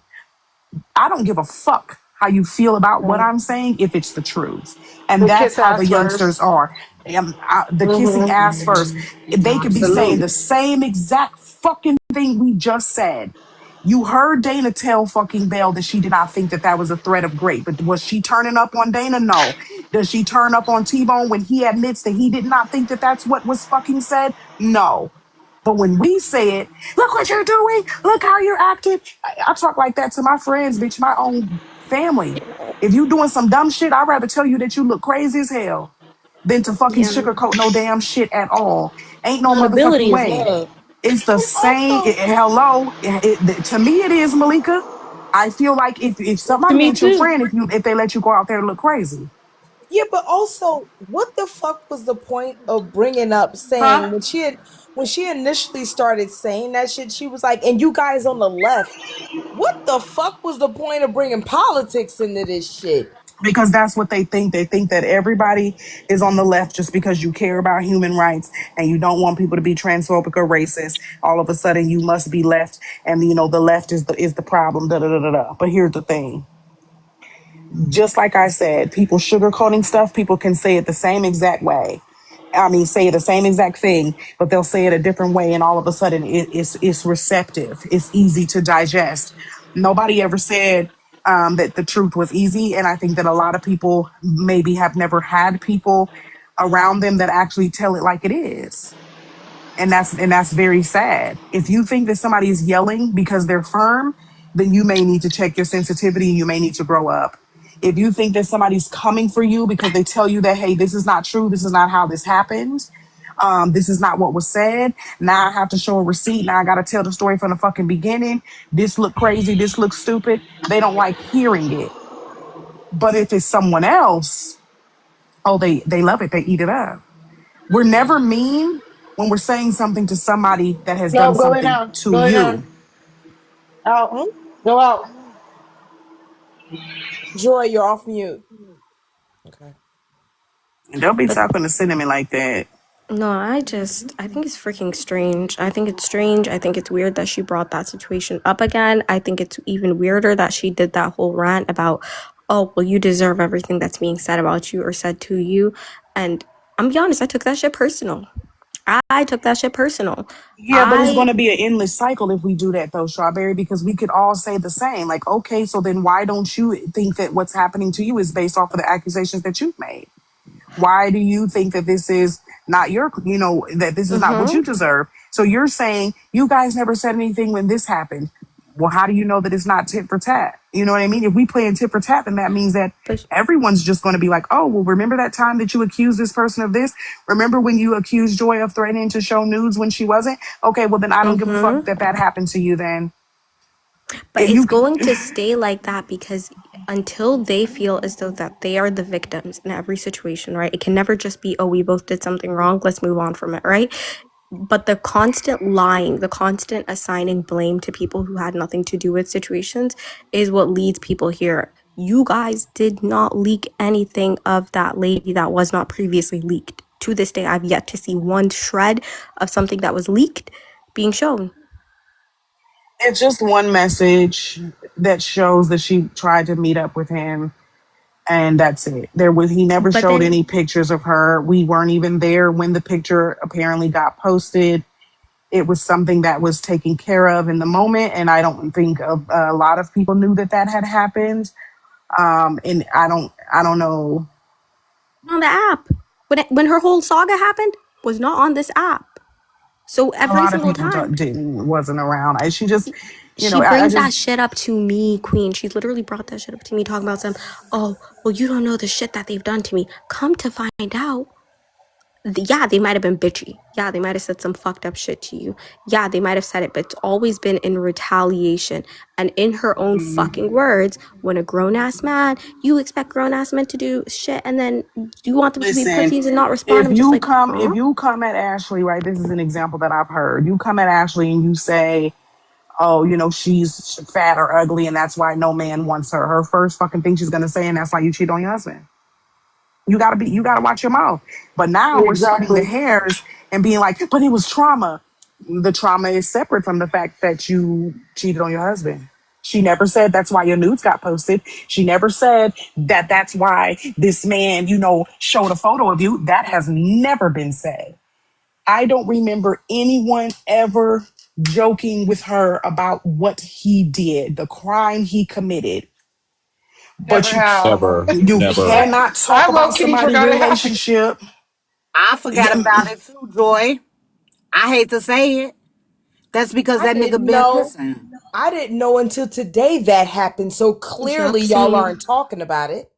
[SPEAKER 2] I don't give a fuck how you feel about what I'm saying if it's the truth. And
[SPEAKER 4] The
[SPEAKER 2] that's
[SPEAKER 4] kiss
[SPEAKER 2] how the
[SPEAKER 4] ass
[SPEAKER 2] youngsters
[SPEAKER 4] first.
[SPEAKER 2] are. The kissing ass first. They could be saying
[SPEAKER 7] Absolutely.
[SPEAKER 2] the same exact fucking thing we just said. You heard Dana tell fucking Belle that she did not think that that was a threat of great. But was she turning up on Dana? No. Does she turn up on T-Bone when he admits that he did not think that that's what was fucking said? No. But when we say it, look what you're doing. Look how you're acting. I talk like that to my friends, bitch, my own family. If you doing some dumb shit, I'd rather tell you that you look crazy as hell than to fucking
[SPEAKER 3] Yeah.
[SPEAKER 2] sugarcoat no damn shit at all. Ain't no motherfucking
[SPEAKER 3] Accountability is
[SPEAKER 2] way.
[SPEAKER 3] love.
[SPEAKER 2] It's the
[SPEAKER 6] And
[SPEAKER 2] same.
[SPEAKER 6] also,
[SPEAKER 2] Hello, to me it is, Malika. I feel like if
[SPEAKER 3] To
[SPEAKER 2] somebody
[SPEAKER 3] me
[SPEAKER 2] ain't your
[SPEAKER 3] too.
[SPEAKER 2] friend, if they let you go out there and look crazy,
[SPEAKER 6] yeah, but also, what the fuck was the point of bringing up saying
[SPEAKER 2] huh?
[SPEAKER 6] when she initially started saying that shit? She was like, "And you guys on the left, what the fuck was the point of bringing politics into this shit?"
[SPEAKER 2] Because that's what they think. They think that everybody is on the left just because you care about human rights and you don't want people to be transphobic or racist. All of a sudden, you must be left, and the left is the problem. Da da da da da. But here's the thing: just like I said, people sugarcoating stuff, people can say it the same exact way. I mean, say the same exact thing, but they'll say it a different way, and all of a sudden, it's receptive. It's easy to digest. Nobody ever said that the truth was easy, and I think that a lot of people maybe have never had people around them that actually tell it like it is, and that's very sad. If you think that somebody is yelling because they're firm, then you may need to check your sensitivity. You may need to grow up. If you think that somebody's coming for you because they tell you that, hey, this is not true, this is not how this happened, this is not what was said. Now I have to show a receipt. Now I got to tell the story from the fucking beginning. This look crazy. This looks stupid. They don't like hearing it. But if it's someone else, oh, they love it. They eat it up. We're never mean when we're saying something to somebody that has done
[SPEAKER 4] No, go in
[SPEAKER 2] something
[SPEAKER 4] now.
[SPEAKER 2] to
[SPEAKER 4] Go in now.
[SPEAKER 2] you.
[SPEAKER 4] Out.
[SPEAKER 6] Hmm?
[SPEAKER 4] Go out.
[SPEAKER 6] Joy, you're off mute. Okay.
[SPEAKER 2] And don't be
[SPEAKER 3] But
[SPEAKER 2] talking to Cinnamon like that.
[SPEAKER 8] No, I think it's freaking strange. I think it's strange. I think it's weird that she brought that situation up again. I think it's even weirder that she did that whole rant about, oh, well, you deserve everything that's being said about you or said to you. And I'm gonna be honest, I took that shit personal. I took that shit personal.
[SPEAKER 2] Yeah, but it's going
[SPEAKER 8] I
[SPEAKER 2] to be an endless cycle if we do that, though, Strawberry, because we could all say the same. Like, okay, so then why don't you think that what's happening to you is based off of the accusations that you've made? Why do you think that this is not that this is not what
[SPEAKER 8] mm-hmm.
[SPEAKER 2] you deserve? So you're saying you guys never said anything when this happened. Well, how do you know that it's not tit for tat? You know what I mean? If we play in tit for tat, then that means that
[SPEAKER 8] But
[SPEAKER 2] everyone's just going to be like, oh, well, remember that time that you accused this person of this? Remember when you accused Joy of threatening to show nudes when she wasn't? Okay, well, then I don't give a fuck
[SPEAKER 8] mm-hmm.
[SPEAKER 2] that that happened to you then.
[SPEAKER 8] But
[SPEAKER 2] If
[SPEAKER 8] it's
[SPEAKER 2] you,
[SPEAKER 8] going to stay like that because until they feel as though that they are the victims in every situation, right? It can never just be, oh, we both did something wrong, let's move on from it, right? But the constant lying, the constant assigning blame to people who had nothing to do with situations is what leads people here. You guys did not leak anything of that lady that was not previously leaked. To this day, I've yet to see one shred of something that was leaked being shown.
[SPEAKER 2] it's just one message that shows that she tried to meet up with him, and that's it. He never
[SPEAKER 8] But
[SPEAKER 2] showed
[SPEAKER 8] then
[SPEAKER 2] any pictures of her. We weren't even there when the picture apparently got posted. It was something that was taken care of in the moment, and I don't think a lot of people knew that that had happened. And I don't know.
[SPEAKER 8] on the app, when her whole saga happened, was not on this app. So
[SPEAKER 2] A
[SPEAKER 8] every
[SPEAKER 2] lot of
[SPEAKER 8] single
[SPEAKER 2] people
[SPEAKER 8] time
[SPEAKER 2] wasn't around. She just,
[SPEAKER 8] she
[SPEAKER 2] I
[SPEAKER 8] brings
[SPEAKER 2] just
[SPEAKER 8] that shit up to me, Queen. She's literally brought that shit up to me, talking about some, oh, well, you don't know the shit that they've done to me. Come to find out, yeah, they might have been bitchy. Yeah, they might have said some fucked up shit to you. Yeah, they might have said it, but it's always been in retaliation. And in her own fucking words, when a grown ass man, you expect grown ass men to do shit, and then you want them to be
[SPEAKER 2] listen.
[SPEAKER 8] pussies and not respond. I'm just like,
[SPEAKER 2] If
[SPEAKER 8] huh?
[SPEAKER 2] you come at Ashley, right? This is an example that I've heard. You come at Ashley and you say, oh, she's fat or ugly, and that's why no man wants her. Her first fucking thing she's gonna say, and that's why you cheat on your husband. You gotta watch your mouth. But now we're splitting the
[SPEAKER 4] Exactly.
[SPEAKER 2] hairs and being like, but it was trauma. The trauma is separate from the fact that you cheated on your husband. She never said that's why your nudes got posted. She never said that that's why this man, showed a photo of you. That has never been said. I don't remember anyone ever joking with her about what he did, the crime he committed.
[SPEAKER 4] Never
[SPEAKER 2] But
[SPEAKER 4] have.
[SPEAKER 2] you
[SPEAKER 5] Never.
[SPEAKER 2] cannot talk
[SPEAKER 4] I low
[SPEAKER 2] about
[SPEAKER 4] key
[SPEAKER 2] somebody's
[SPEAKER 4] forgot it happened.
[SPEAKER 2] relationship.
[SPEAKER 7] I forgot
[SPEAKER 2] Yeah,
[SPEAKER 7] about it too, Joy. I hate to say it. That's because
[SPEAKER 6] I
[SPEAKER 7] that nigga
[SPEAKER 6] didn't
[SPEAKER 7] been
[SPEAKER 6] know.
[SPEAKER 7] missing.
[SPEAKER 6] I didn't know until today that happened. So clearly,
[SPEAKER 3] Yep,
[SPEAKER 6] y'all
[SPEAKER 3] same.
[SPEAKER 6] aren't talking about it.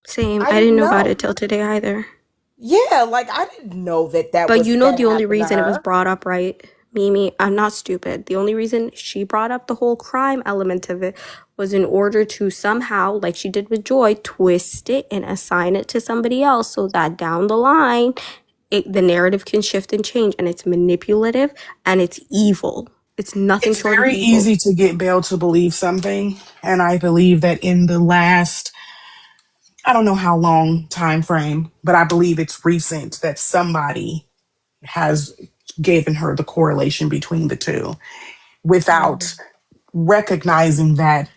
[SPEAKER 3] Same.
[SPEAKER 6] I
[SPEAKER 3] I didn't
[SPEAKER 6] didn't
[SPEAKER 3] know about
[SPEAKER 6] know.
[SPEAKER 3] it till today either.
[SPEAKER 6] Yeah, like I didn't know
[SPEAKER 3] But you know
[SPEAKER 6] that
[SPEAKER 3] the only
[SPEAKER 6] happened to
[SPEAKER 3] reason it was
[SPEAKER 6] her.
[SPEAKER 3] brought up, right? Mimi, I'm not stupid. The only reason she brought up the whole crime element of it was in order to somehow, like she did with Joy, twist it and assign it to somebody else so that down the line, the narrative can shift and change. And it's manipulative and it's evil. It's nothing
[SPEAKER 2] it's
[SPEAKER 3] short of
[SPEAKER 2] very
[SPEAKER 3] evil.
[SPEAKER 2] easy to get Belle to believe something. And I believe that in the last, I don't know how long time frame, but I believe it's recent that somebody has given her the correlation between the two without recognizing that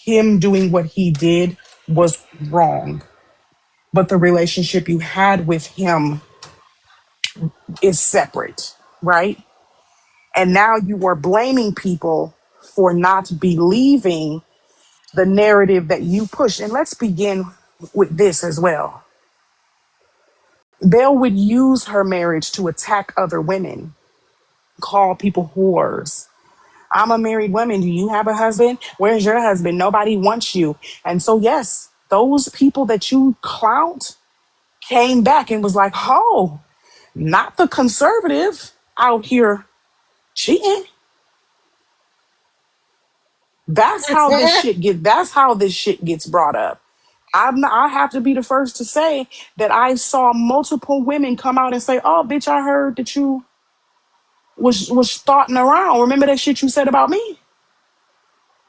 [SPEAKER 2] him doing what he did was wrong. But the relationship you had with him is separate, right? And now you are blaming people for not believing the narrative that you push. And let's begin with this as well. Belle would use her marriage to attack other women, call people whores. I'm a married woman. Do you have a husband? Where's your husband? Nobody wants you. And so, yes, those people that you clout came back and was like, oh, not the conservative out here cheating. That's how this shit gets brought up. I have to be the first to say that I saw multiple women come out and say, "Oh, bitch, I heard that you was starting around. Remember that shit you said about me?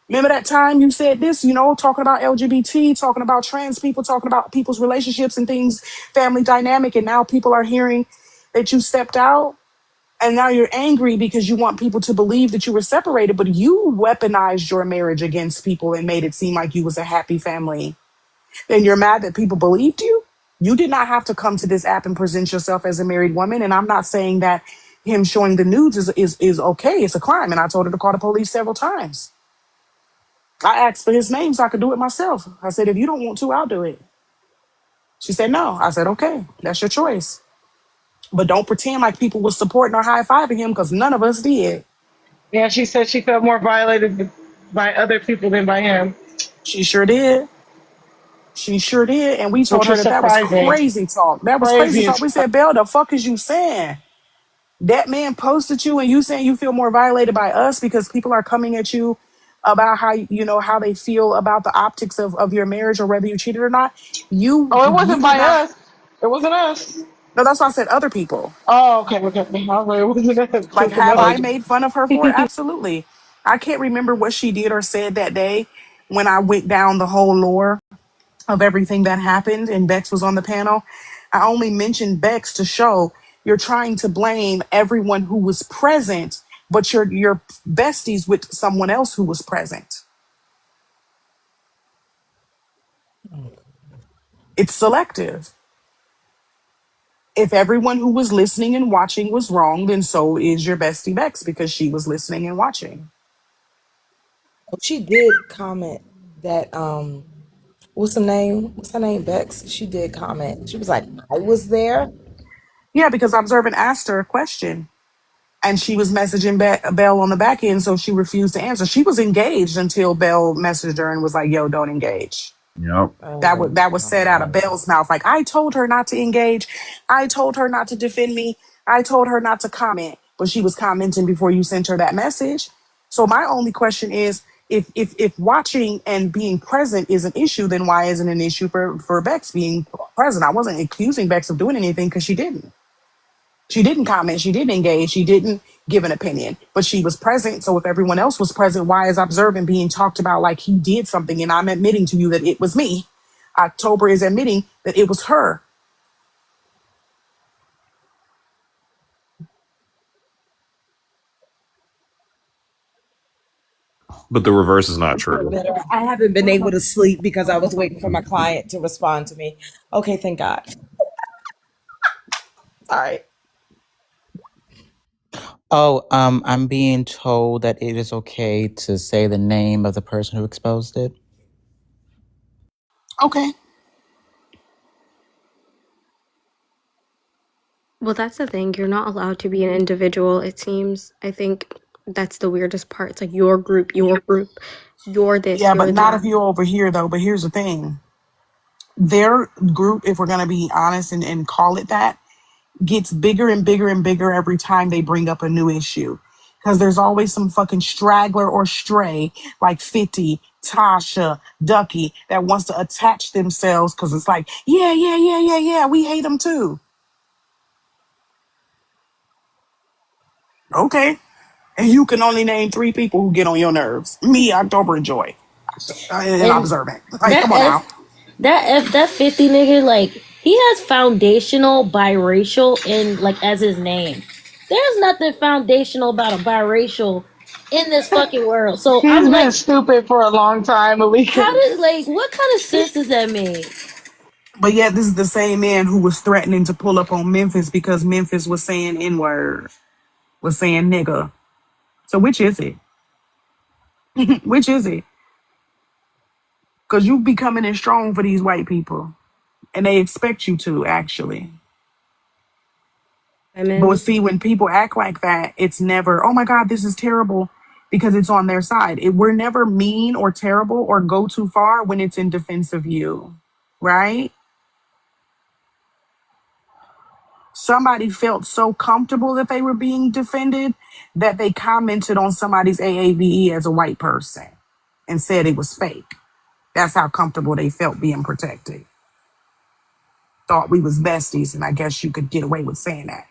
[SPEAKER 2] Remember that time you said this, talking about LGBT, talking about trans people, talking about people's relationships and things, family dynamic, and now people are hearing that you stepped out and now you're angry because you want people to believe that you were separated, but you weaponized your marriage against people and made it seem like you was a happy family. And you're mad that people believed you? You did not have to come to this app and present yourself as a married woman. And I'm not saying that him showing the nudes is okay. It's a crime. And I told her to call the police several times. I asked for his name so I could do it myself. I said, if you don't want to, I'll do it. She said, no. I said, okay, that's your choice. But don't pretend like people were supporting or high-fiving him because none of us did.
[SPEAKER 4] Yeah, she said she felt more violated by other people than by him,
[SPEAKER 2] She sure did. She sure did. And we told
[SPEAKER 4] which
[SPEAKER 2] her
[SPEAKER 4] was
[SPEAKER 2] that was
[SPEAKER 4] surprising.
[SPEAKER 2] crazy talk. That was crazy
[SPEAKER 4] Crazy
[SPEAKER 2] talk.
[SPEAKER 4] as
[SPEAKER 2] We
[SPEAKER 4] fuck.
[SPEAKER 2] said, Belle, the fuck is you saying? That man posted you and you saying you feel more violated by us because people are coming at you about how they feel about the optics of your marriage or whether you cheated or not.
[SPEAKER 4] Oh, it
[SPEAKER 2] You
[SPEAKER 4] wasn't
[SPEAKER 2] did
[SPEAKER 4] by
[SPEAKER 2] not.
[SPEAKER 4] us. It wasn't us.
[SPEAKER 2] No, that's why I said other people.
[SPEAKER 4] Oh, okay, okay. I was like, it wasn't us.
[SPEAKER 2] Like,
[SPEAKER 4] It's
[SPEAKER 2] have
[SPEAKER 4] another.
[SPEAKER 2] I made fun of her for it? Absolutely. I can't remember what she did or said that day when I went down the whole lore of everything that happened and Bex was on the panel. I only mentioned Bex to show you're trying to blame everyone who was present, but you're besties with someone else who was present. It's selective. If everyone who was listening and watching was wrong, then so is your bestie Bex because she was listening and watching.
[SPEAKER 6] She did comment that what's her name? What's her name? Bex. She did comment. She was like, I was there.
[SPEAKER 2] Yeah, because Observant asked her a question and she was messaging Belle on the back end, so she refused to answer. She was engaged until Belle messaged her and was like, "Yo, don't engage."
[SPEAKER 5] Yep.
[SPEAKER 2] That was said out of Belle's mouth. Like, I told her not to engage. I told her not to defend me. I told her not to comment, but she was commenting before you sent her that message. So my only question is, if watching and being present is an issue, then why isn't it an issue for Bex being present? I wasn't accusing Bex of doing anything because she didn't. She didn't comment. She didn't engage. She didn't give an opinion, but she was present. So if everyone else was present, why is Observant being talked about like he did something? And I'm admitting to you that it was me. October is admitting that it was her.
[SPEAKER 5] But the reverse is not true.
[SPEAKER 6] I haven't been able to sleep because I was waiting for my client to respond to me. Okay, thank God. All right.
[SPEAKER 1] Oh, I'm being told that it is okay to say the name of the person who exposed it.
[SPEAKER 2] Okay.
[SPEAKER 8] Well, that's the thing. You're not allowed to be an individual, it seems. I think that's the weirdest part. It's like your group, you're this,
[SPEAKER 2] Yeah, but
[SPEAKER 8] you're
[SPEAKER 2] not if
[SPEAKER 8] that.
[SPEAKER 2] you're over here though. But here's the thing. Their group, if we're gonna be honest and call it that, gets bigger and bigger and bigger every time they bring up a new issue. Because there's always some fucking straggler or stray like 50, Tasha, Ducky that wants to attach themselves because it's like, yeah, we hate them too. Okay. And you can only name 3 people who get on your nerves. Me, October, and Joy. And
[SPEAKER 3] And
[SPEAKER 2] Observant. Like,
[SPEAKER 3] that
[SPEAKER 2] come on now.
[SPEAKER 3] that 50 nigga, like, he has foundational biracial in, like, as his name. There's nothing foundational about a biracial in this fucking world. So
[SPEAKER 4] He's
[SPEAKER 3] I'm
[SPEAKER 4] been
[SPEAKER 3] like,
[SPEAKER 4] stupid for a long time,
[SPEAKER 3] how
[SPEAKER 4] Malika.
[SPEAKER 3] did, like, what kind of sense does that make?
[SPEAKER 2] But yet, this is the same man who was threatening to pull up on Memphis because Memphis was saying N-word, was saying nigga. So which is it? Which is it? Because you be coming in strong for these white people. And they expect you to, actually. But
[SPEAKER 8] Women.
[SPEAKER 2] see, when people act like that, it's never, oh my God, this is terrible because it's on their side. We're never mean or terrible or go too far when it's in defense of you, right? Somebody felt so comfortable that they were being defended that they commented on somebody's AAVE as a white person and said it was fake. That's how comfortable they felt being protected. Thought we was besties, and I guess you could get away with saying that.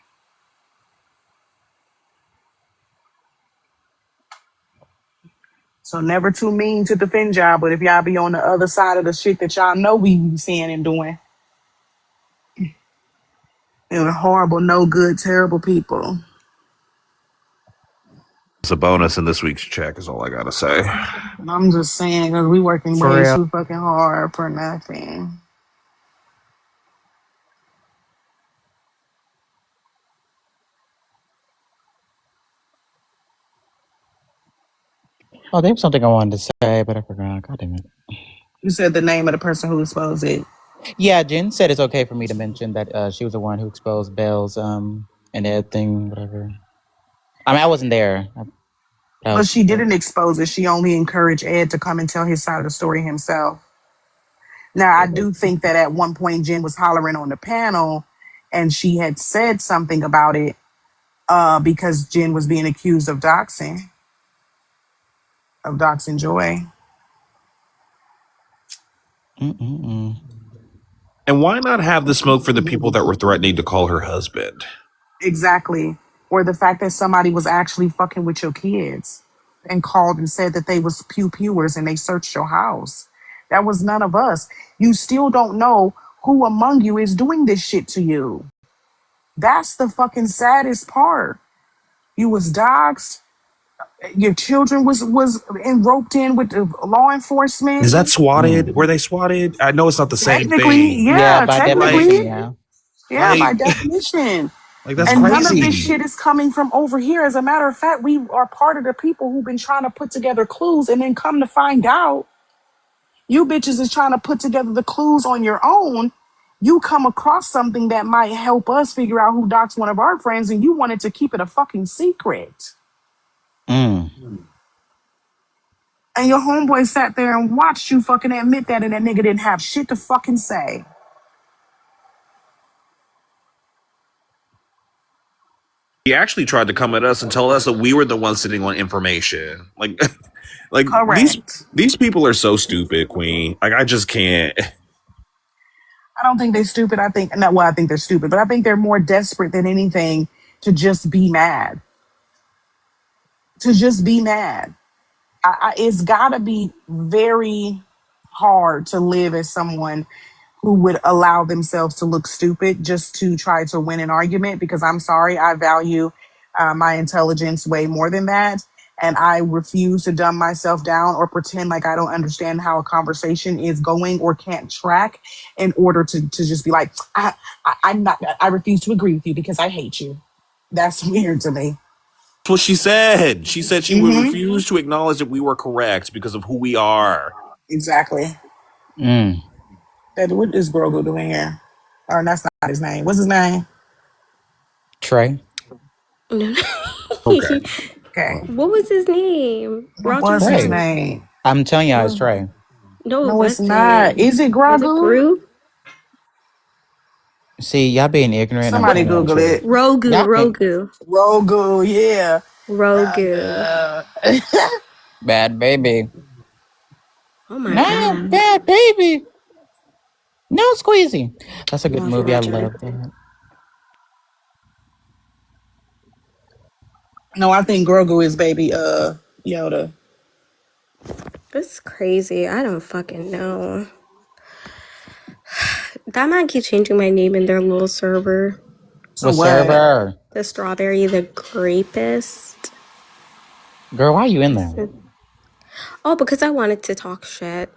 [SPEAKER 2] So never too mean to defend y'all, but if y'all be on the other side of the shit that y'all know we be saying and doing, and horrible, no good, terrible people.
[SPEAKER 5] It's a bonus in this week's check, is all I gotta say.
[SPEAKER 2] And I'm just saying, because we working
[SPEAKER 1] For
[SPEAKER 2] way
[SPEAKER 1] real.
[SPEAKER 2] too fucking hard for nothing.
[SPEAKER 1] Oh, there was something I wanted to say, but I forgot. God damn it.
[SPEAKER 2] You said the name of the person who exposed it.
[SPEAKER 1] Yeah, Jen said it's okay for me to mention that she was the one who exposed Bell's and Ed thing, whatever. I mean, I wasn't there. That
[SPEAKER 2] But
[SPEAKER 1] was,
[SPEAKER 2] she didn't expose it. She only encouraged Ed to come and tell his side of the story himself. Now, I do think that at one point Jen was hollering on the panel and she had said something about it because Jen was being accused of doxing Joy.
[SPEAKER 1] mm-mm-mm.
[SPEAKER 5] And why not have the smoke for the people that were threatening to call her husband?
[SPEAKER 2] Exactly. Or the fact that somebody was actually fucking with your kids and called and said that they was pewers and they searched your house. That was none of us. You still don't know who among you is doing this shit to you. That's the fucking saddest part. You was doxxed. Your children was roped in with the law enforcement.
[SPEAKER 5] Is that swatted?
[SPEAKER 1] Mm.
[SPEAKER 5] Were they swatted? I know it's not the same
[SPEAKER 2] Technically,
[SPEAKER 5] thing.
[SPEAKER 1] Yeah,
[SPEAKER 2] yeah,
[SPEAKER 1] by
[SPEAKER 5] Like,
[SPEAKER 1] definition,
[SPEAKER 2] technically,
[SPEAKER 1] yeah.
[SPEAKER 2] yeah, by
[SPEAKER 5] like,
[SPEAKER 2] definition.
[SPEAKER 5] like that's
[SPEAKER 2] And none of this
[SPEAKER 5] crazy.
[SPEAKER 2] shit is coming from over here. As a matter of fact, we are part of the people who've been trying to put together clues and then come to find out you bitches is trying to put together the clues on your own. You come across something that might help us figure out who doxed one of our friends and you wanted to keep it a fucking secret.
[SPEAKER 1] Mm.
[SPEAKER 2] And your homeboy sat there and watched you fucking admit that and that nigga didn't have shit to fucking say.
[SPEAKER 5] He actually tried to come at us and tell us that we were the ones sitting on information. Like, like
[SPEAKER 2] Correct.
[SPEAKER 5] these people are so stupid, Queen. Like, I just can't.
[SPEAKER 2] I don't think they're stupid. I think, not well, I think they're stupid, but I think they're more desperate than anything to just be mad. To just be mad. It's gotta be very hard to live as someone who would allow themselves to look stupid just to try to win an argument because I'm sorry, I value my intelligence way more than that. And I refuse to dumb myself down or pretend like I don't understand how a conversation is going or can't track in order to just be like, I'm not, I refuse to agree with you because I hate you. That's weird to me.
[SPEAKER 5] That's what she said. She said she would
[SPEAKER 2] Mm-hmm.
[SPEAKER 5] refuse to acknowledge that we were correct because of who we are.
[SPEAKER 2] Exactly.
[SPEAKER 1] Mm.
[SPEAKER 2] What is Grogu doing here? Or that's not his name. What's his name?
[SPEAKER 1] Trey.
[SPEAKER 8] No.
[SPEAKER 5] Okay.
[SPEAKER 2] Okay.
[SPEAKER 8] What was his name?
[SPEAKER 2] What
[SPEAKER 8] Roger's
[SPEAKER 2] was his
[SPEAKER 1] Trey.
[SPEAKER 8] son.
[SPEAKER 2] name?
[SPEAKER 1] I'm telling y'all, it's
[SPEAKER 8] No,
[SPEAKER 1] Trey.
[SPEAKER 8] no, it
[SPEAKER 2] No, it's not.
[SPEAKER 8] wasn't.
[SPEAKER 2] Is it
[SPEAKER 8] Was it
[SPEAKER 2] Grogu?
[SPEAKER 8] Gru?
[SPEAKER 1] See, y'all being ignorant. I'm
[SPEAKER 2] Somebody
[SPEAKER 1] telling y'all the
[SPEAKER 2] Google
[SPEAKER 1] truth.
[SPEAKER 2] it.
[SPEAKER 8] Rogu,
[SPEAKER 1] Y'all can't.
[SPEAKER 8] Rogu,
[SPEAKER 2] Grogu, yeah.
[SPEAKER 8] Rogu.
[SPEAKER 1] Bad baby.
[SPEAKER 8] Oh my
[SPEAKER 1] No,
[SPEAKER 8] god.
[SPEAKER 1] bad baby. No squeezy. That's a good
[SPEAKER 8] Love
[SPEAKER 1] movie. I
[SPEAKER 8] Roger.
[SPEAKER 1] love that.
[SPEAKER 2] No, I think Grogu is baby Yoda.
[SPEAKER 8] It's crazy. I don't fucking know. That man keeps changing my name in their little server.
[SPEAKER 2] So
[SPEAKER 1] What
[SPEAKER 2] what?
[SPEAKER 1] server?
[SPEAKER 8] The Strawberry the Grapist.
[SPEAKER 1] Girl, why you in there?
[SPEAKER 8] Oh, because I wanted to talk shit.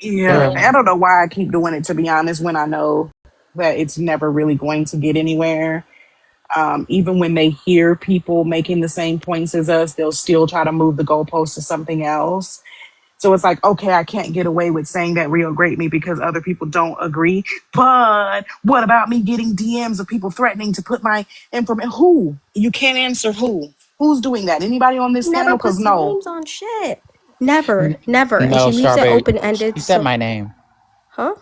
[SPEAKER 2] Yeah,
[SPEAKER 1] Girl.
[SPEAKER 8] Like,
[SPEAKER 2] I don't know why I keep doing it, to be honest, when I know that it's never really going to get anywhere. Even when they hear people making the same points as us, they'll still try to move the goalpost to something else. So it's like, okay, I can't get away with saying that Rio great me because other people don't agree. But what about me getting DMs of people threatening to put my information? Who? You can't answer who. Who's doing that? Anybody on this
[SPEAKER 8] never
[SPEAKER 2] panel? Because
[SPEAKER 8] puts
[SPEAKER 2] no.
[SPEAKER 8] names on shit. Never, never. And
[SPEAKER 1] No,
[SPEAKER 8] she leaves it
[SPEAKER 1] Strawberry.
[SPEAKER 8] open ended.
[SPEAKER 1] She said
[SPEAKER 8] So,
[SPEAKER 1] my name.
[SPEAKER 8] huh?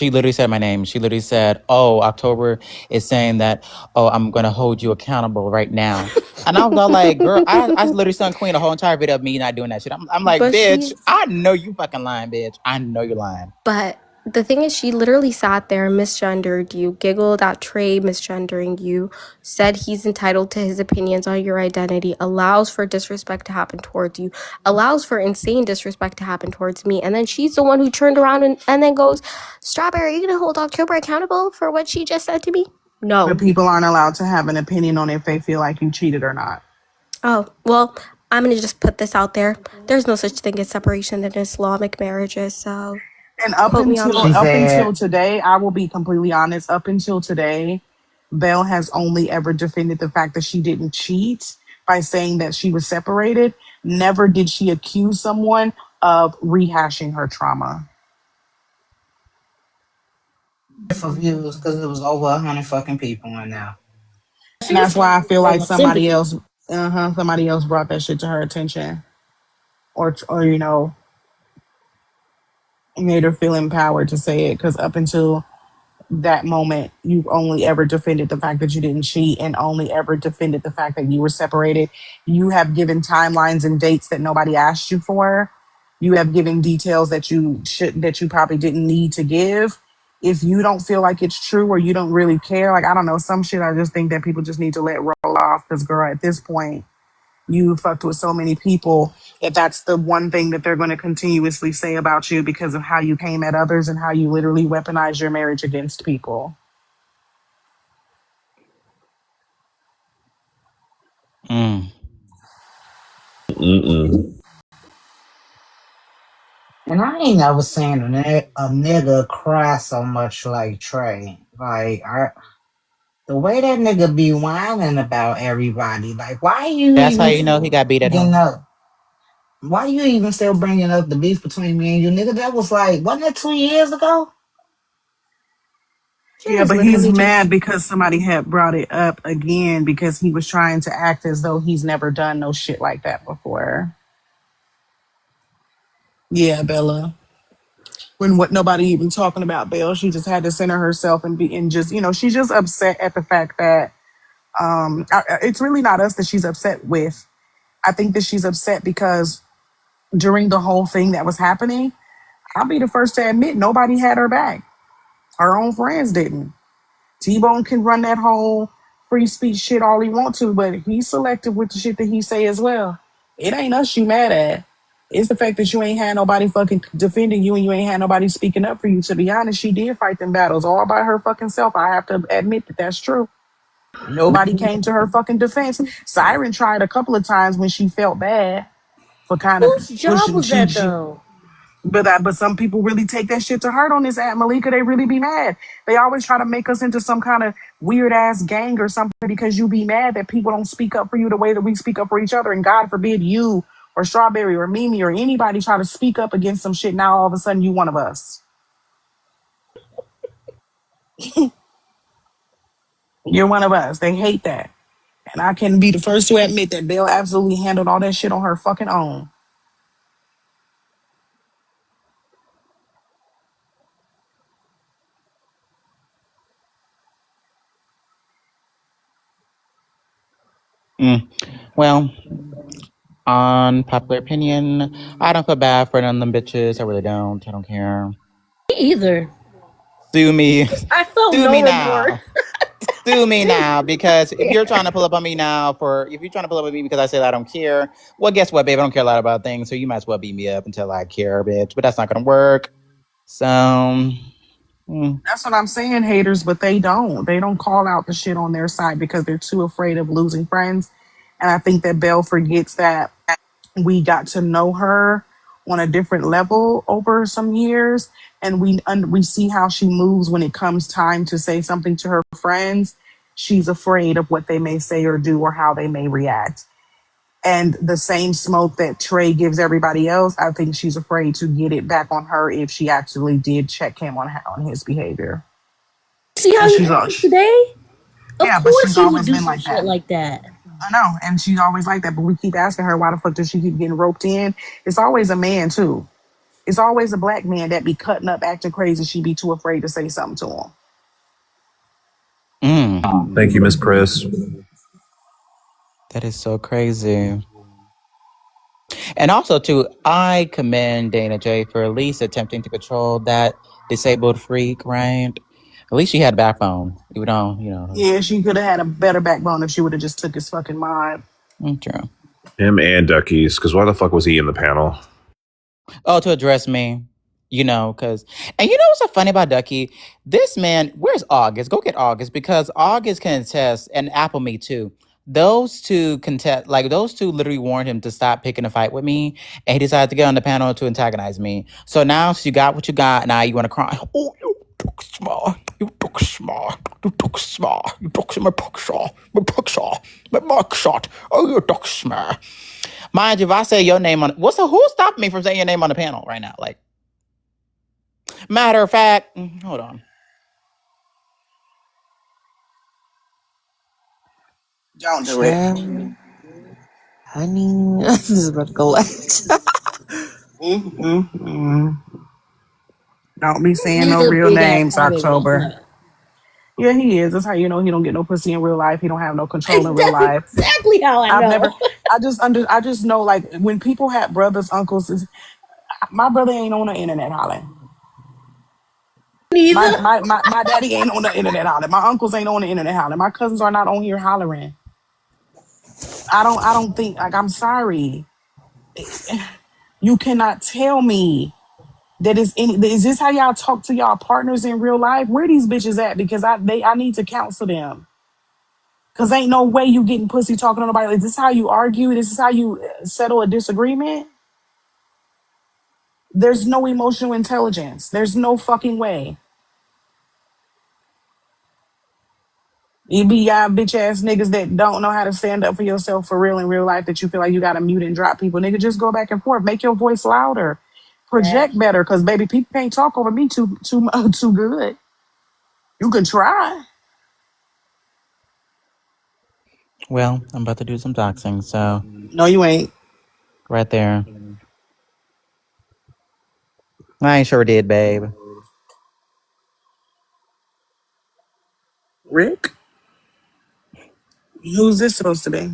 [SPEAKER 1] She literally said my name. She literally said, "Oh, October is saying that. Oh, I'm gonna hold you accountable right now." And I was all like, "Girl, I literally sung Queen a whole entire video of me not doing that shit." I'm like,
[SPEAKER 8] But
[SPEAKER 1] "Bitch,
[SPEAKER 8] she's
[SPEAKER 1] I know you fucking lying, bitch. I know you're lying."
[SPEAKER 8] But the thing is, she literally sat there and misgendered you, giggled at Trey misgendering you, said he's entitled to his opinions on your identity, allows for disrespect to happen towards you, allows for insane disrespect to happen towards me. And then she's the one who turned around and then goes, Strawberry, are you going to hold October accountable for what she just said to me?
[SPEAKER 2] But
[SPEAKER 8] No.
[SPEAKER 2] people aren't allowed to have an opinion on if they feel like you cheated or not.
[SPEAKER 8] Oh, well, I'm going to just put this out there. There's no such thing as separation in Islamic marriages, so
[SPEAKER 2] And
[SPEAKER 8] quote me on that.
[SPEAKER 7] She
[SPEAKER 2] up until
[SPEAKER 7] said,
[SPEAKER 2] today, I will be completely honest. Up until today, Belle has only ever defended the fact that she didn't cheat by saying that she was separated. Never did she accuse someone of rehashing her trauma.
[SPEAKER 7] for views because it was over 100 fucking people in there.
[SPEAKER 2] And that's why I feel like
[SPEAKER 3] Sympathy.
[SPEAKER 2] somebody else brought that shit to her attention, or made her feel empowered to say it. Because up until that moment, you've only ever defended the fact that you didn't cheat and only ever defended the fact that you were separated. You have given timelines and dates that nobody asked you for. You have given details that you probably didn't need to give. If you don't feel like it's true or you don't really care, like I don't know, some shit I just think that people just need to let roll off. Because girl, at this point, you fucked with so many people that that's the one thing that they're going to continuously say about you because of how you came at others and how you literally weaponize your marriage against people.
[SPEAKER 1] Mm.
[SPEAKER 5] Mm-mm.
[SPEAKER 7] And I ain't never seen a nigga cry so much like Trey. Like, the way that nigga be whining about everybody, like, why you
[SPEAKER 1] That's how
[SPEAKER 7] even
[SPEAKER 1] you know he got beat at
[SPEAKER 7] bringing
[SPEAKER 1] home.
[SPEAKER 7] up? Why you even still bringing up the beef between me and you, nigga? That was like, wasn't that 2 years ago?
[SPEAKER 8] Shit
[SPEAKER 2] Yeah,
[SPEAKER 8] is
[SPEAKER 2] but he's
[SPEAKER 8] literally
[SPEAKER 2] mad
[SPEAKER 8] just
[SPEAKER 2] because somebody had brought it up again because he was trying to act as though he's never done no shit like that before. Yeah, Bella. When what nobody even talking about Belle, she just had to center herself and just she's just upset at the fact that it's really not us that she's upset with. I think that she's upset because during the whole thing that was happening, I'll be the first to admit nobody had her back. Her own friends didn't. T-Bone can run that whole free speech shit all he wants to, but he's selective with the shit that he say as well. It ain't us you mad at. It's the fact that you ain't had nobody fucking defending you and you ain't had nobody speaking up for you. To be honest, she did fight them battles all by her fucking self. I have to admit that that's true. Nobody came to her fucking defense. Siren tried a couple of times when she felt bad for kind of
[SPEAKER 3] Whose job
[SPEAKER 2] pushing.
[SPEAKER 3] was that though?
[SPEAKER 2] But some people really take that shit to heart on this app, Malika. They really be mad. They always try to make us into some kind of weird ass gang or something because you be mad that people don't speak up for you the way that we speak up for each other. And God forbid you or Strawberry or Mimi or anybody try to speak up against some shit. Now all of a sudden you one of us. You're one of us. They hate that. And I can be the first to admit that Belle absolutely handled all that shit on her fucking own.
[SPEAKER 1] Well, unpopular opinion, I don't feel bad for none of them bitches. I really don't. I don't care.
[SPEAKER 3] Me either.
[SPEAKER 1] Sue me.
[SPEAKER 3] I felt
[SPEAKER 1] Sue
[SPEAKER 3] no
[SPEAKER 1] me
[SPEAKER 3] remorse.
[SPEAKER 1] now. Sue me now, because if you're trying to pull up on me now if you're trying to pull up on me because I said I don't care, well, guess what, babe? I don't care a lot about things, so you might as well beat me up until I care, bitch. But that's not gonna work. So,
[SPEAKER 2] That's what I'm saying, haters, but they don't. They don't call out the shit on their side because they're too afraid of losing friends. And I think that Belle forgets that we got to know her on a different level over some years, and we see how she moves when it comes time to say something to her friends. She's afraid of what they may say or do or how they may react. And the same smoke that Trey gives everybody else, I think she's afraid to get it back on her if she actually did check him on his behavior.
[SPEAKER 3] See how
[SPEAKER 2] And
[SPEAKER 3] he acted today? Of
[SPEAKER 2] yeah, but
[SPEAKER 3] course
[SPEAKER 2] she's
[SPEAKER 3] he would
[SPEAKER 2] always
[SPEAKER 3] do
[SPEAKER 2] been
[SPEAKER 3] some
[SPEAKER 2] like
[SPEAKER 3] shit
[SPEAKER 2] that.
[SPEAKER 3] like that.
[SPEAKER 2] I know, and she's always like that. But we keep asking her, why the fuck does she keep getting roped in? It's always a man too. It's always a black man that be cutting up, acting crazy. She be too afraid to say something to him.
[SPEAKER 5] Thank you, Miss Chris.
[SPEAKER 1] that is so crazy. And also, too, I commend Dana J for at least attempting to control that disabled freak, right? At least she had backbone, even though,
[SPEAKER 2] Yeah, she could have had a better backbone if she would have just took his fucking mind.
[SPEAKER 1] True.
[SPEAKER 5] Him and Ducky's, because why the fuck was he in the panel?
[SPEAKER 1] Oh, to address me, because, and what's so funny about Ducky? This man, where's August? Go get August, because August can attest, and Apple Me too. Those two literally warned him to stop picking a fight with me, and he decided to get on the panel to antagonize me. So now, you got what you got, now you want to cry. Oh, you took small, you took small, you took small, you took my puckshot, my mugshot. Oh, you took small. Mind you, if I say your name on who stopped me from saying your name on the panel right now? Like, matter of fact, hold on.
[SPEAKER 2] Don't do it.
[SPEAKER 9] Honey, this is about to go left.
[SPEAKER 2] Don't be saying
[SPEAKER 3] He's
[SPEAKER 2] no
[SPEAKER 3] a
[SPEAKER 2] real
[SPEAKER 3] big ass
[SPEAKER 2] names,
[SPEAKER 3] crybaby.
[SPEAKER 2] October. Yeah, he is. That's how you know he don't get no pussy in real life. He don't have no control in real
[SPEAKER 3] That's
[SPEAKER 2] life.
[SPEAKER 3] exactly how I know.
[SPEAKER 2] I just know, like, when people have brothers, uncles. My brother ain't on the internet hollering.
[SPEAKER 3] Neither.
[SPEAKER 2] My daddy ain't on the internet hollering. My uncles ain't on the internet hollering. My cousins are not on here hollering. I don't think, like, I'm sorry. You cannot tell me that is this how y'all talk to y'all partners in real life? Where these bitches at? Because I need to counsel them. Cause ain't no way you getting pussy talking to nobody. Is this how you argue? This is how you settle a disagreement? There's no emotional intelligence. There's no fucking way. You be y'all bitch ass niggas that don't know how to stand up for yourself for real in real life, that you feel like you gotta mute and drop people. Nigga, just go back and forth. Make your voice louder. Project better. Cause baby, people can't talk over me too good. You can try.
[SPEAKER 1] Well, I'm about to do some doxing, so.
[SPEAKER 2] No, you ain't.
[SPEAKER 1] Right there. I ain't sure did, babe.
[SPEAKER 2] Rick? Who's this supposed to be?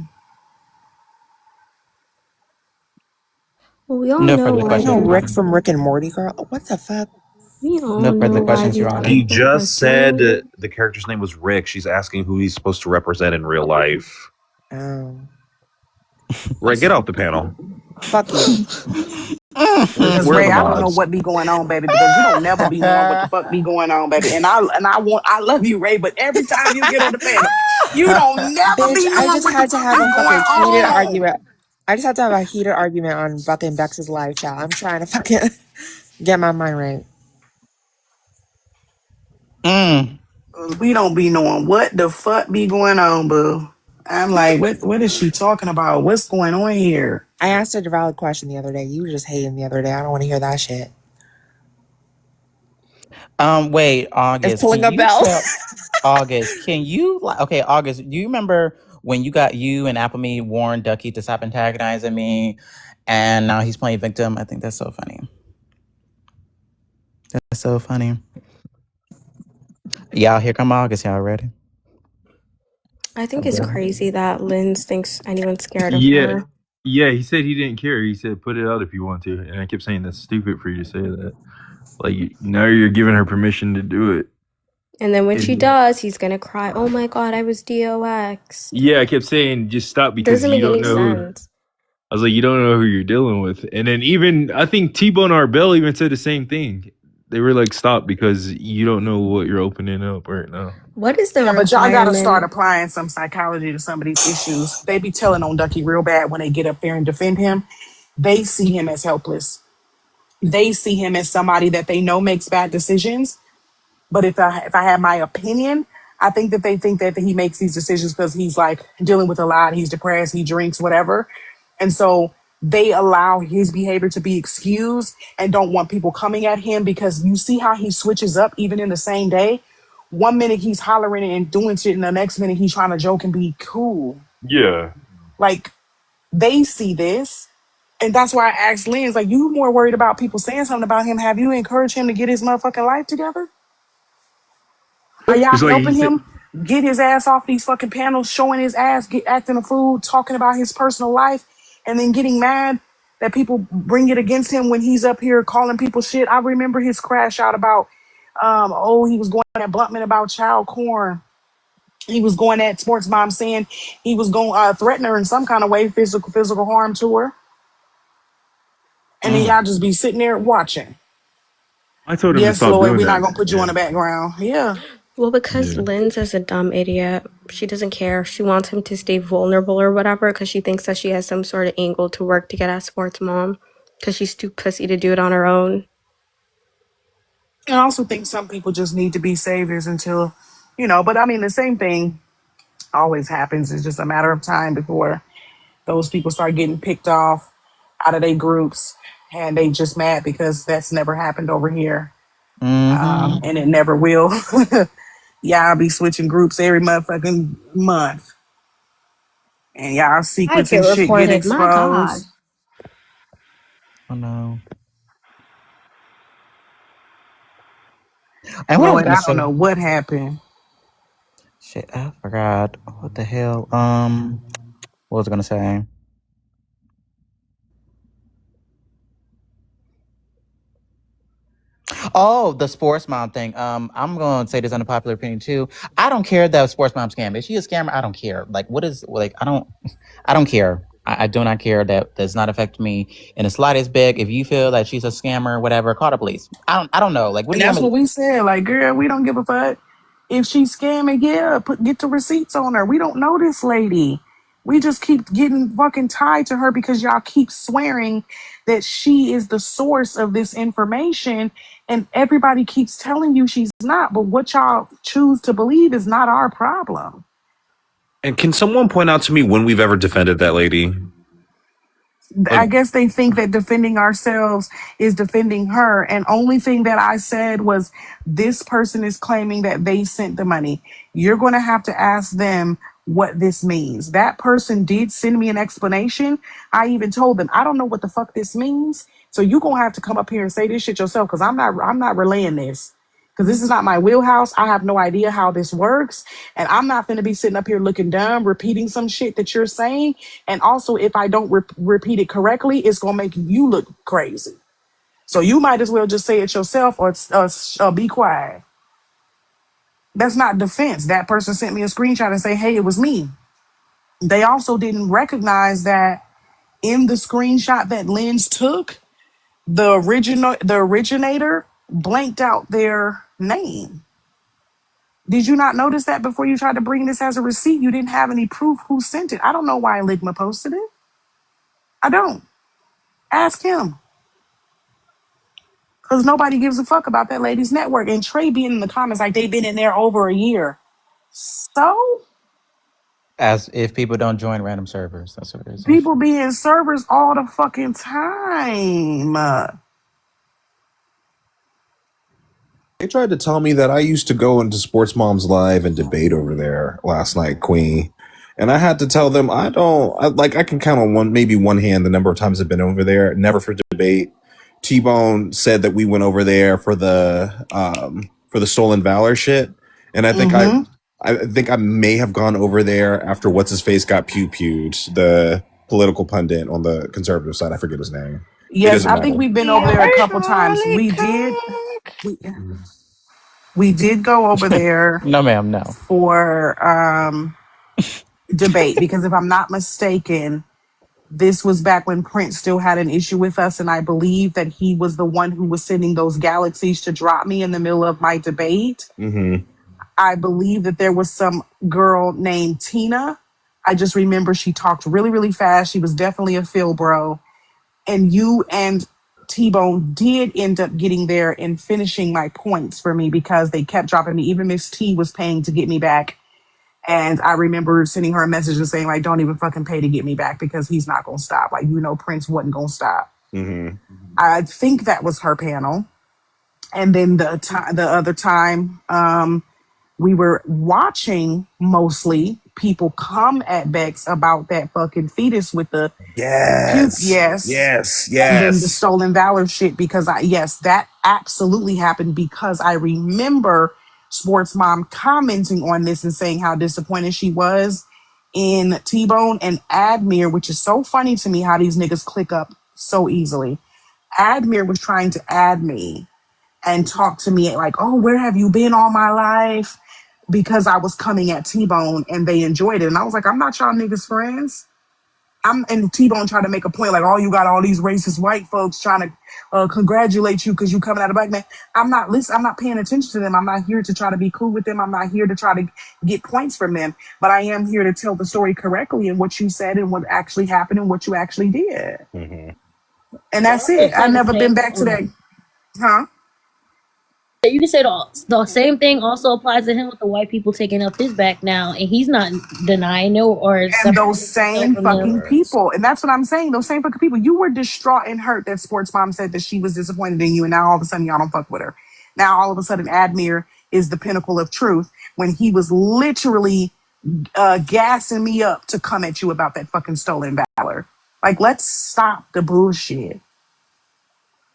[SPEAKER 8] Well, we all
[SPEAKER 1] No
[SPEAKER 8] know
[SPEAKER 1] further
[SPEAKER 8] why
[SPEAKER 1] questions,
[SPEAKER 9] No,
[SPEAKER 1] Your
[SPEAKER 8] they're.
[SPEAKER 9] Rick
[SPEAKER 1] Honor.
[SPEAKER 9] from Rick and Morty, girl. What the fuck?
[SPEAKER 8] We all
[SPEAKER 1] No further
[SPEAKER 8] know why
[SPEAKER 1] questions,
[SPEAKER 8] these
[SPEAKER 1] Your Honor.
[SPEAKER 5] He
[SPEAKER 8] people are
[SPEAKER 5] just said
[SPEAKER 8] so.
[SPEAKER 5] the character's name was Rick. She's asking who he's supposed to represent in real life. Right, get off the panel.
[SPEAKER 9] Fuck you.
[SPEAKER 2] Because
[SPEAKER 5] Where are
[SPEAKER 2] Ray,
[SPEAKER 5] the
[SPEAKER 2] I don't know
[SPEAKER 5] mods?
[SPEAKER 2] what be going on, baby. Because you don't never be knowing what the fuck be going on, baby. And I love you, Ray. But every time you get on the panel, you don't never
[SPEAKER 9] Bitch,
[SPEAKER 2] be
[SPEAKER 9] I
[SPEAKER 2] knowing
[SPEAKER 9] just
[SPEAKER 2] what the
[SPEAKER 9] had to
[SPEAKER 2] fuck
[SPEAKER 9] have
[SPEAKER 2] be
[SPEAKER 9] a
[SPEAKER 2] going
[SPEAKER 9] fucking heated
[SPEAKER 2] on.
[SPEAKER 9] argument. I just had to have a heated argument on fucking Bex's live chat. I'm trying to fucking get my mind right.
[SPEAKER 1] Mm.
[SPEAKER 2] We don't be knowing what the fuck be going on, boo. I'm like, what is she talking about? What's going on here?
[SPEAKER 9] I asked a valid question the other day. You were just hating the other day. I don't want to hear that shit.
[SPEAKER 1] Wait,
[SPEAKER 9] It's
[SPEAKER 1] August, can
[SPEAKER 9] pulling a
[SPEAKER 1] you
[SPEAKER 9] bell.
[SPEAKER 1] tell August, can you okay, August, do you remember when you and Appleme warned Ducky to stop antagonizing me and now he's playing victim? I think that's so funny. That's so funny. Y'all, here come August. Y'all ready?
[SPEAKER 8] I think it's crazy that Linz thinks anyone's scared of
[SPEAKER 10] Yeah,
[SPEAKER 8] her.
[SPEAKER 10] yeah. He said he didn't care. He said put it out if you want to, and I kept saying that's stupid for you to say that. Like now you're giving her permission to do it.
[SPEAKER 8] And then when she
[SPEAKER 10] And
[SPEAKER 8] does, he's gonna cry, oh my god, I was DOX.
[SPEAKER 10] yeah, I kept saying just stop because
[SPEAKER 8] Doesn't
[SPEAKER 10] you
[SPEAKER 8] make
[SPEAKER 10] don't
[SPEAKER 8] any
[SPEAKER 10] know who.
[SPEAKER 8] sense.
[SPEAKER 10] I was like, you don't know who you're dealing with. And then even I think T-Bone Arbel even said the same thing. They were like, stop because you don't know what you're opening up right now.
[SPEAKER 8] What is the
[SPEAKER 2] Yeah, but y'all gotta start
[SPEAKER 8] requirement?
[SPEAKER 2] applying some psychology to some of these issues. They be telling on Ducky real bad when they get up there and defend him. They see him as helpless. They see him as somebody that they know makes bad decisions. But if I had my opinion, I think that they think that he makes these decisions because he's like dealing with a lot. He's depressed. He drinks, whatever, and so they allow his behavior to be excused and don't want people coming at him because you see how he switches up even in the same day. One minute he's hollering and doing shit, and the next minute he's trying to joke and be cool.
[SPEAKER 10] Yeah.
[SPEAKER 2] Like they see this. And that's why I asked Lynn, like, you more worried about people saying something about him. Have you encouraged him to get his motherfucking life together? Are y'all
[SPEAKER 10] It's like he
[SPEAKER 2] helping
[SPEAKER 10] said.
[SPEAKER 2] him get his ass off these fucking panels, showing his ass, get acting a fool, talking about his personal life, and then getting mad that people bring it against him when he's up here calling people shit? I remember his crash out about, he was going at Bluntman about child corn. He was going at Sports Mom saying he was going threaten her in some kind of way, physical harm to her. And then y'all just be sitting there watching.
[SPEAKER 10] I told him to
[SPEAKER 2] Yes,
[SPEAKER 10] stop
[SPEAKER 2] Lloyd,
[SPEAKER 10] doing
[SPEAKER 2] we're not
[SPEAKER 10] that.
[SPEAKER 2] gonna put you on
[SPEAKER 10] Yeah.
[SPEAKER 2] the background. Yeah.
[SPEAKER 8] Well, because
[SPEAKER 10] Yeah.
[SPEAKER 8] Linz is a dumb idiot. She doesn't care. She wants him to stay vulnerable or whatever because she thinks that she has some sort of angle to work to get at Sports Mom because she's too pussy to do it on her own.
[SPEAKER 2] I also think some people just need to be saviors until, but I mean, the same thing always happens. It's just a matter of time before those people start getting picked off out of their groups and they just mad because that's never happened over here.
[SPEAKER 1] Mm-hmm.
[SPEAKER 2] And it never will. Y'all be switching groups every motherfucking month. And y'all
[SPEAKER 8] I
[SPEAKER 2] secrets
[SPEAKER 8] get
[SPEAKER 2] and shit get
[SPEAKER 8] reported. My God.
[SPEAKER 2] exposed.
[SPEAKER 1] Oh no. And what I was
[SPEAKER 2] Lloyd,
[SPEAKER 1] gonna
[SPEAKER 2] I don't
[SPEAKER 1] say.
[SPEAKER 2] know what happened.
[SPEAKER 1] Shit, I forgot. What the hell? What was I gonna say? Oh, the sports mom thing. I'm gonna say this unpopular opinion too. I don't care that sports mom scam. Is she a scammer? I don't care. Like, what is like? I don't care. I do not care. That does not affect me in the slightest bit. If you feel that she's a scammer, whatever, call the police. I don't know. Like, what do
[SPEAKER 2] And
[SPEAKER 1] you want
[SPEAKER 2] that's
[SPEAKER 1] me?
[SPEAKER 2] what we said. Like, girl, we don't give a fuck. If she's scamming, yeah, get the receipts on her. We don't know this lady. We just keep getting fucking tied to her because y'all keep swearing that she is the source of this information. And everybody keeps telling you she's not. But what y'all choose to believe is not our problem.
[SPEAKER 5] And can someone point out to me when we've ever defended that lady? Like,
[SPEAKER 2] I guess they think that defending ourselves is defending her. And only thing that I said was this person is claiming that they sent the money. You're going to have to ask them what this means. That person did send me an explanation. I even told them, I don't know what the fuck this means. So you're going to have to come up here and say this shit yourself because I'm not relaying this. Because this is not my wheelhouse. I have no idea how this works. And I'm not going to be sitting up here looking dumb, repeating some shit that you're saying. And also, if I don't repeat it correctly, it's going to make you look crazy. So you might as well just say it yourself or be quiet. That's not defense. That person sent me a screenshot and say, hey, it was me. They also didn't recognize that in the screenshot that Lens took, the originator blanked out their name. Did you not notice that before you tried to bring this as a receipt? You didn't have any proof who sent it. I don't know why Ligma posted it. I don't. Ask him. Because nobody gives a fuck about that lady's network. And Trey being in the comments like they've been in there over a year. So
[SPEAKER 1] As if people don't join random servers. That's what it is.
[SPEAKER 2] people be in servers all the fucking time.
[SPEAKER 5] They tried to tell me that I used to go into Sports Moms Live and debate over there last night, Queen. And I had to tell them I can count on maybe one hand the number of times I've been over there, never for debate. T-Bone said that we went over there for the Stolen Valor shit. And I think I may have gone over there after what's his face got pew-pewed, the political pundit on the conservative side. I forget his name.
[SPEAKER 2] Yes, I think we've been over there a couple times. We did go over there.
[SPEAKER 1] No, ma'am, no.
[SPEAKER 2] For debate, because if I'm not mistaken, this was back when Prince still had an issue with us, and I believe that he was the one who was sending those galaxies to drop me in the middle of my debate. I believe that there was some girl named Tina. I just remember she talked really, really fast. She was definitely a Phil bro. And you and T-Bone did end up getting there and finishing my points for me because they kept dropping me. Even Miss T was paying to get me back. And I remember sending her a message and saying, like, don't even fucking pay to get me back because he's not going to stop. Like, Prince wasn't going to stop. I think that was her panel. And then the other time, we were watching mostly people come at Bex about that fucking fetus with the
[SPEAKER 5] yes.
[SPEAKER 2] And then the Stolen Valor shit, because that absolutely happened, because I remember Sports Mom commenting on this and saying how disappointed she was in T-Bone and Admir, which is so funny to me how these niggas click up so easily. Admir was trying to add me and talk to me like, oh, where have you been all my life? Because I was coming at T-Bone and they enjoyed it. And I was like, I'm not y'all niggas friends. And T-Bone tried to make a point like, oh, you got all these racist white folks trying to congratulate you because you coming out of black man. I'm not paying attention to them. I'm not here to try to be cool with them. I'm not here to try to get points from them. But I am here to tell the story correctly and what you said and what actually happened and what you actually did. And that's it. I've never been back to that. Huh?
[SPEAKER 3] You can say the same thing also applies to him with the white people taking up his back now, and he's not denying it or.
[SPEAKER 2] And those same fucking people, and that's what I'm saying. Those same fucking people. You were distraught and hurt that Sports Mom said that she was disappointed in you, and now all of a sudden y'all don't fuck with her. Now all of a sudden Admir is the pinnacle of truth when he was literally gassing me up to come at you about that fucking Stolen Valor. Like, let's stop the bullshit.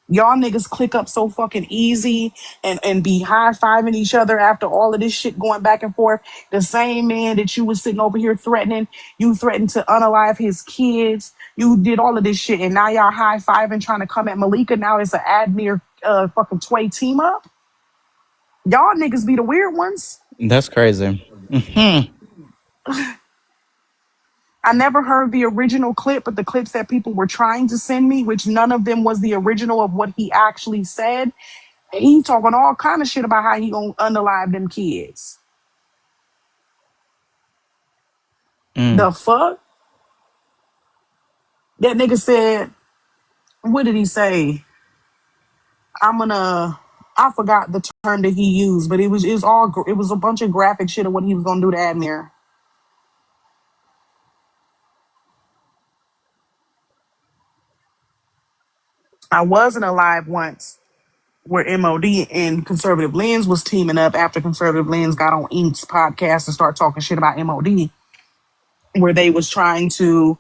[SPEAKER 2] Y'all niggas click up so fucking easy and be high-fiving each other after all of this shit going back and forth. The same man that you was sitting over here threatening, you threatened to unalive his kids. You did all of this shit, and now y'all high-fiving trying to come at Malika. Now it's an Admir fucking Tway team up. Y'all niggas be the weird ones.
[SPEAKER 1] That's crazy.
[SPEAKER 2] I never heard the original clip, but the clips that people were trying to send me, which none of them was the original of what he actually said. He talking all kind of shit about how he gonna unalive them kids. The fuck? That nigga said, what did he say? I forgot the term that he used, but it was a bunch of graphic shit of what he was gonna do to Admir. I wasn't alive once where MOD and Conservative Lens was teaming up after Conservative Lens got on Ink's podcast and started talking shit about MOD, where they was trying to,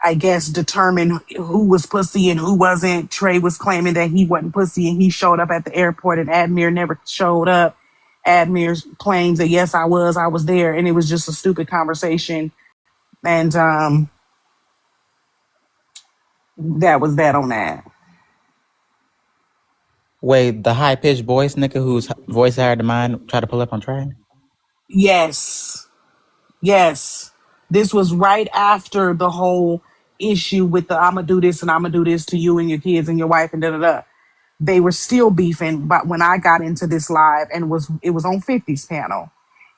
[SPEAKER 2] I guess, determine who was pussy and who wasn't. Trey was claiming that he wasn't pussy and he showed up at the airport and Admir never showed up. Admir claims that, yes, I was there, and it was just a stupid conversation. And that was that on that.
[SPEAKER 1] Wait, the high-pitched voice nigga whose voice I heard to mine tried to pull up on Trey?
[SPEAKER 2] Yes. This was right after the whole issue with the I'ma do this and I'ma do this to you and your kids and your wife and da-da-da. They were still beefing, but when I got into this live and it was on 50's panel,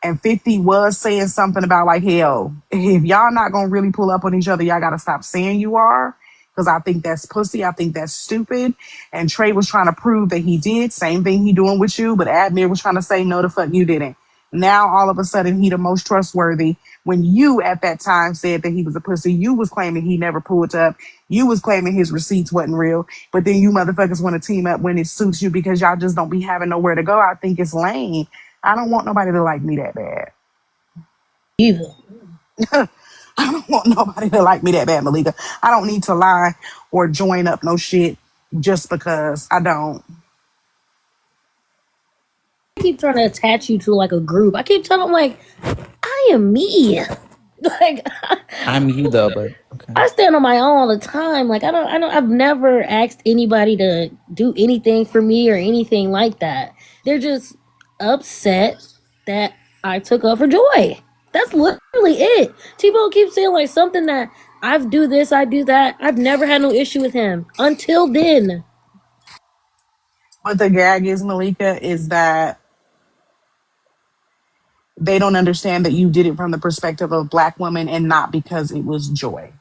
[SPEAKER 2] And 50 was saying something about like, hell, if y'all not gonna really pull up on each other, y'all gotta stop saying you are. Cause I think that's pussy. I think that's stupid. And Trey was trying to prove that he did. Same thing he doing with you. But Admir was trying to say, no, the fuck you didn't. Now all of a sudden he the most trustworthy. When you at that time said that he was a pussy, you was claiming he never pulled up. You was claiming his receipts wasn't real. But then you motherfuckers want to team up when it suits you because y'all just don't be having nowhere to go. I think it's lame. I don't want nobody to like me that bad.
[SPEAKER 3] Evil.
[SPEAKER 2] I don't want nobody to like me that bad, Malika. I don't need to lie or join up no shit just because I don't.
[SPEAKER 3] I keep trying to attach you to like a group. I keep telling them like, I am me. Like
[SPEAKER 1] I'm you though, but okay.
[SPEAKER 3] I stand on my own all the time. Like I've never asked anybody to do anything for me or anything like that. They're just upset that I took up for Joy. That's literally it. T-Bone keeps saying like something that I do this, I do that. I've never had no issue with him until then.
[SPEAKER 2] What the gag is, Malika, is that they don't understand that you did it from the perspective of a black woman and not because it was Joy.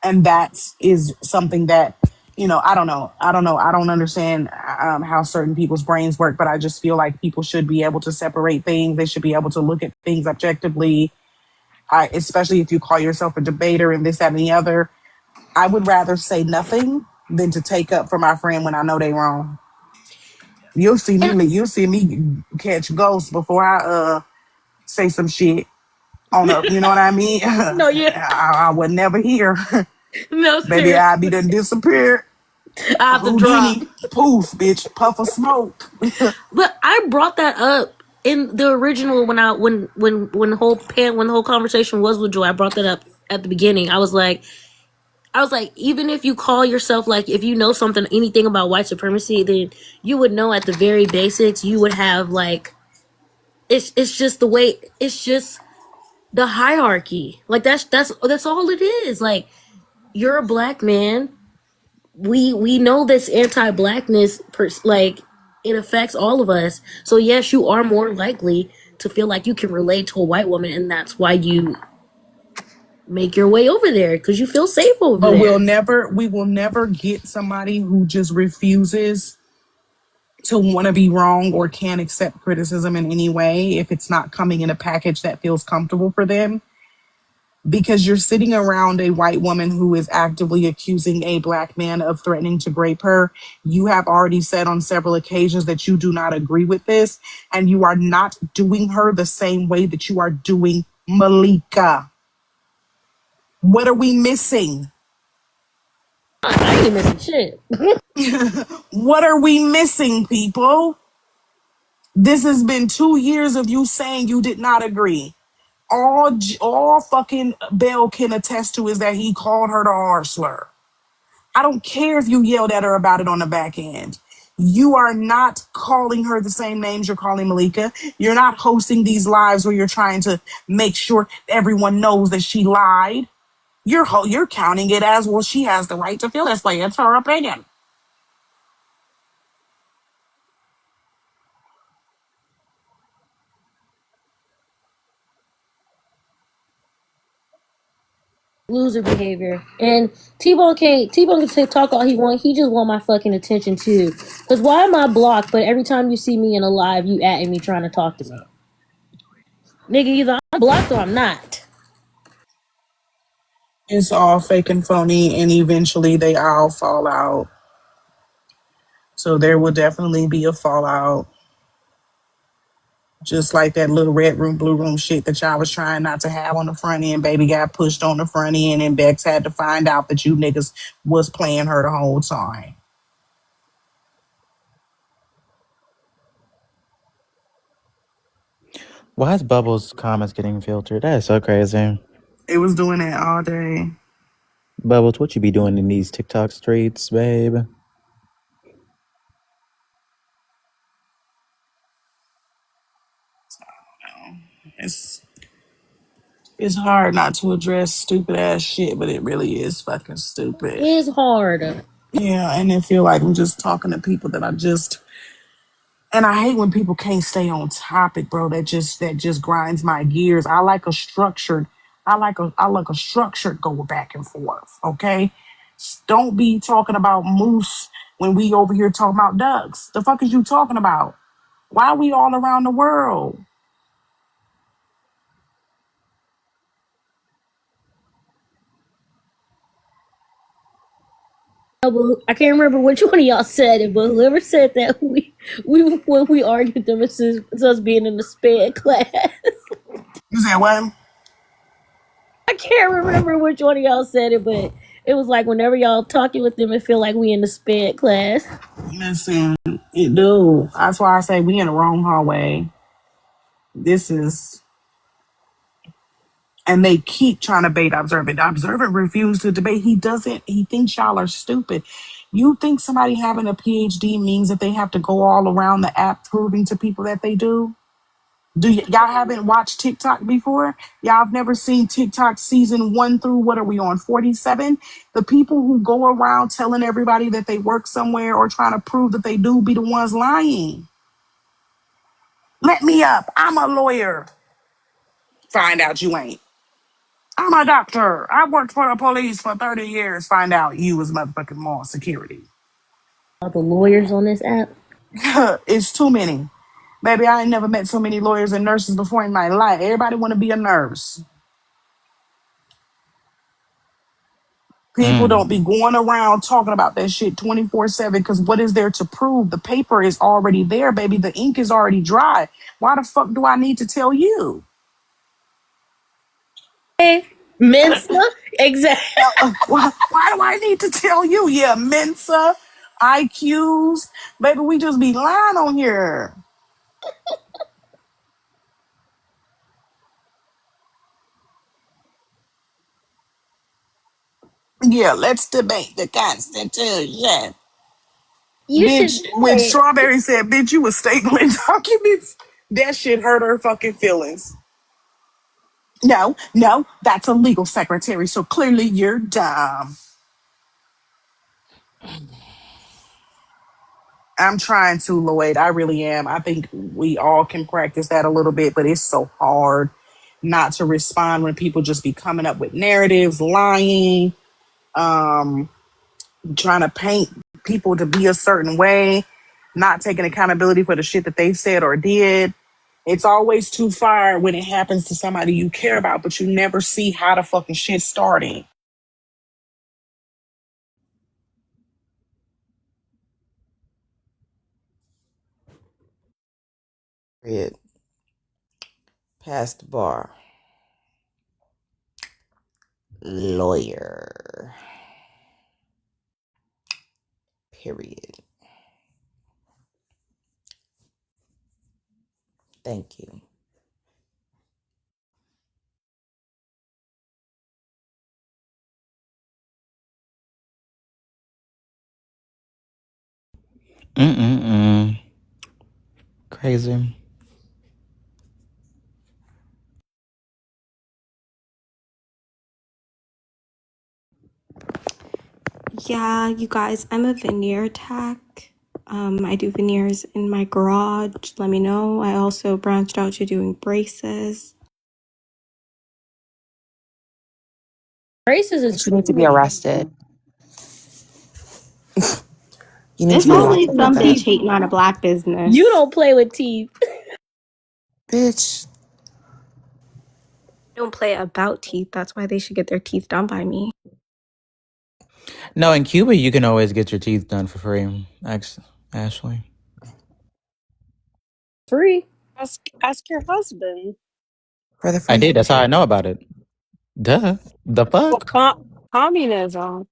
[SPEAKER 2] And that is something that, I don't know. I don't understand how certain people's brains work, but I just feel like people should be able to separate things. They should be able to look at things objectively. Especially if you call yourself a debater and this, that, and the other. I would rather say nothing than to take up for my friend when I know they wrong. You'll see me catch ghosts before I say some shit on a, you know what I mean?
[SPEAKER 3] No, yeah.
[SPEAKER 2] I would never hear.
[SPEAKER 3] No,
[SPEAKER 2] Baby, I'd be done disappeared.
[SPEAKER 3] I have to drop.
[SPEAKER 2] Poof, bitch, puff of smoke.
[SPEAKER 3] But I brought that up in the original when the whole conversation was with Joy. I brought that up at the beginning. I was like, even if you call yourself like, if you know anything about white supremacy, then you would know at the very basics. You would have like, it's just the way, it's just the hierarchy. Like that's all it is. Like you're a black man. We know this anti-blackness like it affects all of us. So yes, you are more likely to feel like you can relate to a white woman, and that's why you make your way over there because you feel safe over
[SPEAKER 2] But
[SPEAKER 3] there.
[SPEAKER 2] we will never get somebody who just refuses to want to be wrong or can't accept criticism in any way if it's not coming in a package that feels comfortable for them. Because you're sitting around a white woman who is actively accusing a black man of threatening to rape her. You have already said on several occasions that you do not agree with this, and you are not doing her the same way that you are doing Malika. What are we missing?
[SPEAKER 3] I ain't missing shit.
[SPEAKER 2] What are we missing, people? This has been 2 years of you saying you did not agree. All fucking Bell can attest to is that he called her the R slur. I don't care if you yelled at her about it on the back end. You are not calling her the same names you're calling Malika. You're not hosting these lives where you're trying to make sure everyone knows that she lied. You're counting it as, well, she has the right to feel this way. It's her opinion.
[SPEAKER 3] Loser behavior. And T-Bone can talk all he want. He just want my fucking attention too. Because why am I blocked, but every time you see me in a live, you at me trying to talk to me? Nigga, either I'm blocked or I'm not.
[SPEAKER 2] It's all fake and phony, and eventually they all fall out. So there will definitely be a fallout. Just like that little red room, blue room shit that y'all was trying not to have on the front end, baby got pushed on the front end, and Bex had to find out that you niggas was playing her the whole time.
[SPEAKER 1] Why is Bubbles' comments getting filtered? That is so crazy.
[SPEAKER 2] It was doing that all day.
[SPEAKER 1] Bubbles, what you be doing in these TikTok streets, babe?
[SPEAKER 2] It's hard not to address stupid ass shit, but it really is fucking stupid.
[SPEAKER 3] It is hard.
[SPEAKER 2] Yeah, and I feel like I'm just talking to people that I just And I hate when people can't stay on topic, bro. That just grinds my gears. I like a structured go back and forth. Okay. Don't be talking about moose when we over here talking about ducks. The fuck is you talking about? Why are we all around the world?
[SPEAKER 3] I can't remember which one of y'all said it, but whoever said that when we argued them, it's us being in the sped class.
[SPEAKER 2] You said what?
[SPEAKER 3] I can't remember which one of y'all said it, but it was like whenever y'all talking with them, it feel like we in the sped class.
[SPEAKER 2] Listen, it do. That's why I say we in the wrong hallway. This is, and they keep trying to bait Observant. Observant refused to debate. He doesn't. He thinks y'all are stupid. You think somebody having a PhD means that they have to go all around the app proving to people that they do? Y'all haven't watched TikTok before? Y'all have never seen TikTok season 1 through, what are we on, 47? The people who go around telling everybody that they work somewhere or trying to prove that they do be the ones lying. Let me up. I'm a lawyer. Find out you ain't. I'm a doctor. I worked for the police for 30 years. Find out you was motherfucking more security.
[SPEAKER 3] All the lawyers on this app.
[SPEAKER 2] It's too many. Baby, I ain't never met so many lawyers and nurses before in my life. Everybody want to be a nurse. People don't
[SPEAKER 1] Mm.
[SPEAKER 2] be going around talking about that shit 24/7 because what is there to prove? The paper is already there, baby. The ink is already dry. Why the fuck do I need to tell you?
[SPEAKER 3] Hey, Mensa, exactly.
[SPEAKER 2] Why do I need to tell you? Yeah, Mensa, IQs. Baby, we just be lying on here. Yeah, let's debate the Constitution.
[SPEAKER 3] You should
[SPEAKER 2] Bitch,
[SPEAKER 3] do
[SPEAKER 2] when
[SPEAKER 3] it.
[SPEAKER 2] Strawberry said, bitch, you was stapling documents, that shit hurt her fucking feelings. No, that's a legal secretary, so clearly you're dumb. I'm trying to, Lloyd. I really am. I think we all can practice that a little bit, but it's so hard not to respond when people just be coming up with narratives, lying, um, trying to paint people to be a certain way, not taking accountability for the shit that they said or did. It's always too far when it happens to somebody you care about, but you never see how the fucking shit started.
[SPEAKER 6] Period. Past the bar. Lawyer. Period. Thank you.
[SPEAKER 1] Mm-mm-mm. Crazy.
[SPEAKER 8] Yeah, you guys, I'm a veneer tech. I do veneers in my garage. Let me know. I also branched out to doing braces.
[SPEAKER 3] Braces is
[SPEAKER 9] Bitch, you need to be arrested. You need to
[SPEAKER 8] It's
[SPEAKER 9] be
[SPEAKER 3] you.
[SPEAKER 9] locked
[SPEAKER 8] always
[SPEAKER 9] up for
[SPEAKER 8] something
[SPEAKER 9] that.
[SPEAKER 8] cheating on a black
[SPEAKER 3] You
[SPEAKER 8] business.
[SPEAKER 3] don't play with teeth.
[SPEAKER 9] Bitch.
[SPEAKER 8] Don't play about teeth. That's why they should get their teeth done by me.
[SPEAKER 1] No, in Cuba, you can always get your teeth done for free. Ashley.
[SPEAKER 3] Free.
[SPEAKER 11] Ask your husband.
[SPEAKER 9] For the
[SPEAKER 1] I
[SPEAKER 9] free.
[SPEAKER 1] did. That's how I know about it. Duh. The
[SPEAKER 11] Well,
[SPEAKER 1] fuck?
[SPEAKER 11] communism.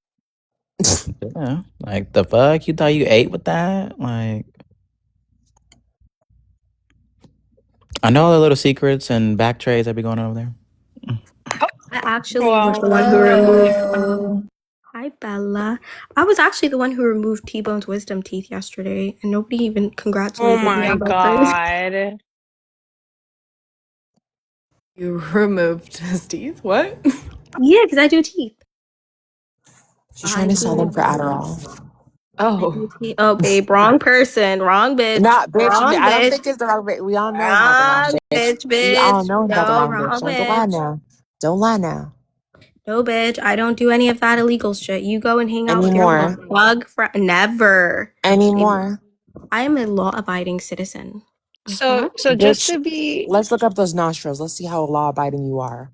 [SPEAKER 1] Yeah. Like, the fuck? You thought you ate with that? Like, I know all the little secrets and back trays that be going on over there.
[SPEAKER 8] I actually was
[SPEAKER 11] Well,
[SPEAKER 8] the one who removed. Hi, Bella. I was actually the one who removed T-Bone's wisdom teeth yesterday, and nobody even
[SPEAKER 11] oh
[SPEAKER 8] congratulated me
[SPEAKER 11] my
[SPEAKER 8] on my birthday.
[SPEAKER 11] God.
[SPEAKER 12] You removed his teeth? What?
[SPEAKER 8] Yeah, because I do teeth.
[SPEAKER 9] She's trying
[SPEAKER 8] Behind
[SPEAKER 9] to sell them
[SPEAKER 8] closed
[SPEAKER 9] for
[SPEAKER 8] doors.
[SPEAKER 9] Adderall.
[SPEAKER 12] Oh.
[SPEAKER 8] Oh, babe, wrong person, wrong bitch,
[SPEAKER 9] Not bitch.
[SPEAKER 8] wrong
[SPEAKER 9] I don't
[SPEAKER 8] bitch,
[SPEAKER 9] think it's the wrong bitch. We all know it's not the wrong
[SPEAKER 8] wrong
[SPEAKER 9] bitch.
[SPEAKER 8] bitch,
[SPEAKER 9] We all
[SPEAKER 8] bitch.
[SPEAKER 9] know it's not the
[SPEAKER 8] No,
[SPEAKER 9] wrong bitch.
[SPEAKER 8] wrong
[SPEAKER 9] Don't lie
[SPEAKER 8] bitch.
[SPEAKER 9] now. Don't lie now.
[SPEAKER 8] No, bitch. I don't do any of that illegal shit. You go and hang out with your little
[SPEAKER 9] Anymore.
[SPEAKER 8] bug friend. Never. Baby,
[SPEAKER 9] Anymore.
[SPEAKER 8] I am a law-abiding citizen.
[SPEAKER 11] So just
[SPEAKER 9] Bitch,
[SPEAKER 11] to be
[SPEAKER 9] let's look up those nostrils. Let's see how law abiding you are.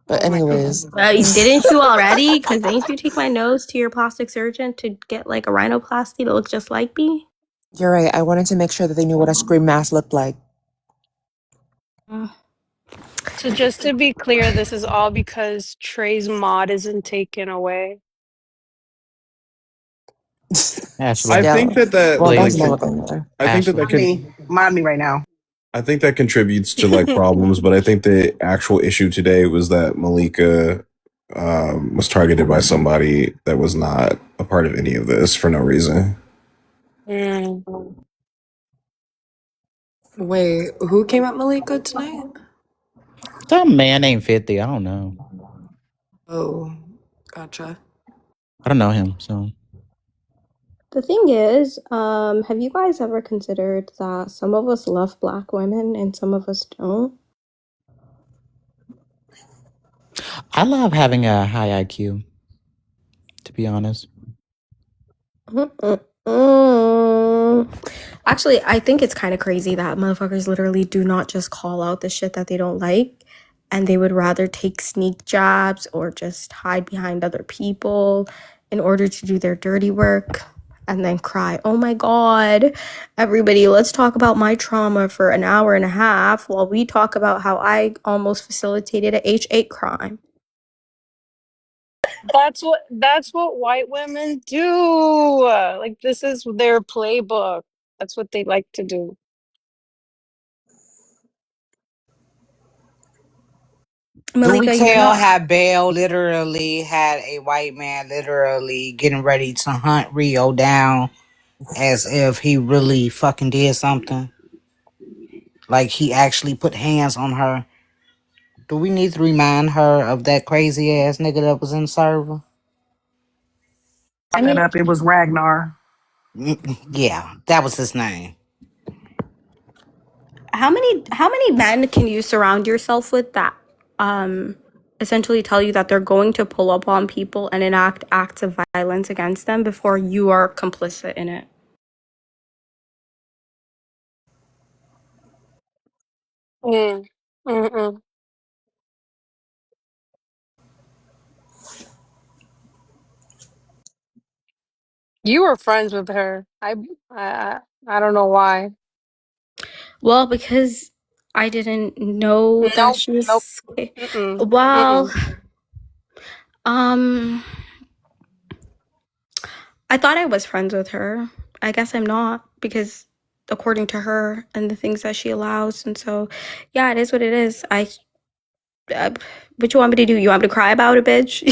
[SPEAKER 9] But
[SPEAKER 11] oh my god.
[SPEAKER 9] anyways,
[SPEAKER 8] Didn't you already? Because didn't you take my nose to your plastic surgeon to get like a rhinoplasty that looks just like me?
[SPEAKER 9] you're right. I wanted to make sure that they knew what a scream mask looked like.
[SPEAKER 8] Mm.
[SPEAKER 11] So just to be clear, this is all because Trey's mod isn't taken away.
[SPEAKER 5] I
[SPEAKER 1] Ashley,
[SPEAKER 5] think
[SPEAKER 9] Yo.
[SPEAKER 5] that
[SPEAKER 9] Well, that's
[SPEAKER 5] like
[SPEAKER 1] please.
[SPEAKER 9] never going there.
[SPEAKER 5] I think that
[SPEAKER 1] Ashley.
[SPEAKER 2] Mind me. Mind me right now.
[SPEAKER 5] I think that contributes to like problems, but I think the actual issue today was that Malika was targeted by somebody that was not a part of any of this for no reason.
[SPEAKER 11] Mm.
[SPEAKER 12] Wait, who came at Malika tonight?
[SPEAKER 1] Some man named 50. I don't know.
[SPEAKER 12] Oh, gotcha.
[SPEAKER 1] I don't know him, so.
[SPEAKER 8] The thing is, have you guys ever considered that some of us love black women and some of us don't?
[SPEAKER 1] I love having a high IQ, to be honest.
[SPEAKER 8] Actually, I think it's kind of crazy that motherfuckers literally do not just call out the shit that they don't like, and they would rather take sneak jobs or just hide behind other people in order to do their dirty work and then cry, oh my god, everybody, let's talk about my trauma for an hour and a half while we talk about how I almost facilitated a H8 crime.
[SPEAKER 11] That's what white women do. Like this is their playbook. That's what they like to do.
[SPEAKER 7] Do we
[SPEAKER 8] Malika, you're
[SPEAKER 7] tell
[SPEAKER 8] not.
[SPEAKER 7] how Belle literally had a white man literally getting ready to hunt Rio down as if he really fucking did something? Like he actually put hands on her. Do we need to remind her of that crazy ass nigga that was in the server?
[SPEAKER 8] I
[SPEAKER 2] That
[SPEAKER 8] mean,
[SPEAKER 2] up. It was Ragnar.
[SPEAKER 7] Yeah, that was his name.
[SPEAKER 8] how many men can you surround yourself with that essentially tell you that they're going to pull up on people and enact acts of violence against them before you are complicit in it?
[SPEAKER 11] Mm. Mm-mm. You were friends with her. I don't know why.
[SPEAKER 8] Well, because I didn't know that
[SPEAKER 11] Nope.
[SPEAKER 8] she
[SPEAKER 11] Nope.
[SPEAKER 8] was
[SPEAKER 11] Mm-mm.
[SPEAKER 8] well,
[SPEAKER 11] Mm-mm.
[SPEAKER 8] um I thought I was friends with her. I guess I'm not, because according to her and the things that she allows, and so yeah, it is what it is. What you want me to do? You want me to cry about it, bitch?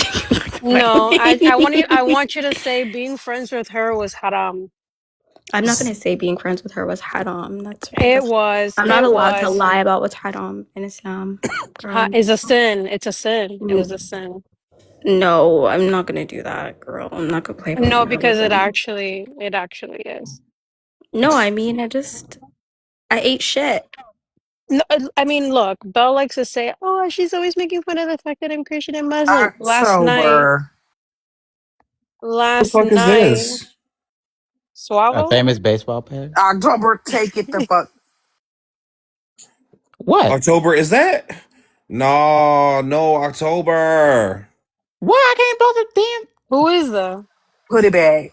[SPEAKER 11] No, I want you to say being friends with her was haram.
[SPEAKER 8] I'm not gonna say being friends with her was haram.
[SPEAKER 11] It
[SPEAKER 8] That's
[SPEAKER 11] was.
[SPEAKER 8] I'm not
[SPEAKER 11] It
[SPEAKER 8] allowed to
[SPEAKER 11] was.
[SPEAKER 8] lie about what's haram in Islam.
[SPEAKER 11] It's a sin. It's a sin. It was
[SPEAKER 8] Mm,
[SPEAKER 11] a sin.
[SPEAKER 8] no, I'm not gonna do that, girl. I'm not gonna play by
[SPEAKER 11] No,
[SPEAKER 8] your
[SPEAKER 11] because it
[SPEAKER 8] religion.
[SPEAKER 11] actually is.
[SPEAKER 8] No, I mean, I ate shit.
[SPEAKER 11] No, I mean, look, Belle likes to say, "Oh, she's always making fun of the fact that I'm Christian and Muslim."
[SPEAKER 2] October.
[SPEAKER 5] The
[SPEAKER 11] Last
[SPEAKER 5] fuck is
[SPEAKER 11] night,
[SPEAKER 5] this?
[SPEAKER 1] A
[SPEAKER 11] swallow.
[SPEAKER 1] famous baseball player?
[SPEAKER 2] October, take it the fuck.
[SPEAKER 1] What?
[SPEAKER 5] October is that? No, October.
[SPEAKER 1] Why I can't post a damn
[SPEAKER 11] Who is the?
[SPEAKER 2] Put it back.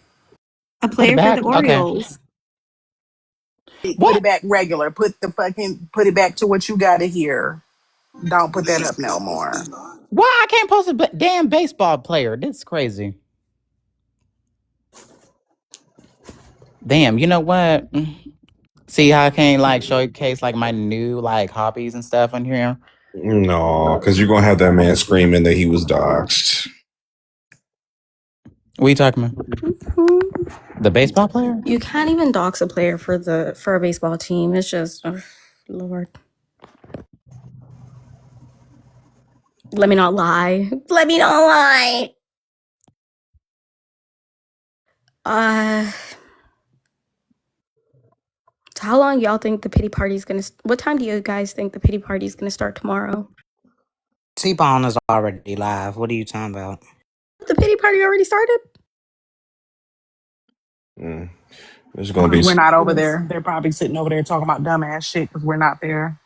[SPEAKER 8] A
[SPEAKER 1] put it
[SPEAKER 8] player for the
[SPEAKER 1] back? Okay.
[SPEAKER 8] Orioles.
[SPEAKER 2] Put
[SPEAKER 1] What?
[SPEAKER 2] it back regular. Put it back to what you gotta hear. Don't put that up no more.
[SPEAKER 1] Why I can't post a damn baseball player? This is crazy. Damn, you know what? See how I can't like showcase like my new like hobbies and stuff on here?
[SPEAKER 5] No, because you're gonna have that man screaming that he was doxxed.
[SPEAKER 1] What are you talking about? The baseball player?
[SPEAKER 8] You can't even dox a player for a baseball team. It's just, oh, Lord. Let me not lie. Let me not lie. How long y'all think the pity party is gonna? What time do you guys think the pity party is gonna start tomorrow?
[SPEAKER 7] T-Bone is already live. What are you talking about?
[SPEAKER 8] The pity party already started.
[SPEAKER 5] There's gonna be
[SPEAKER 2] We're not over there. They're probably sitting over there talking about dumbass shit because we're not there.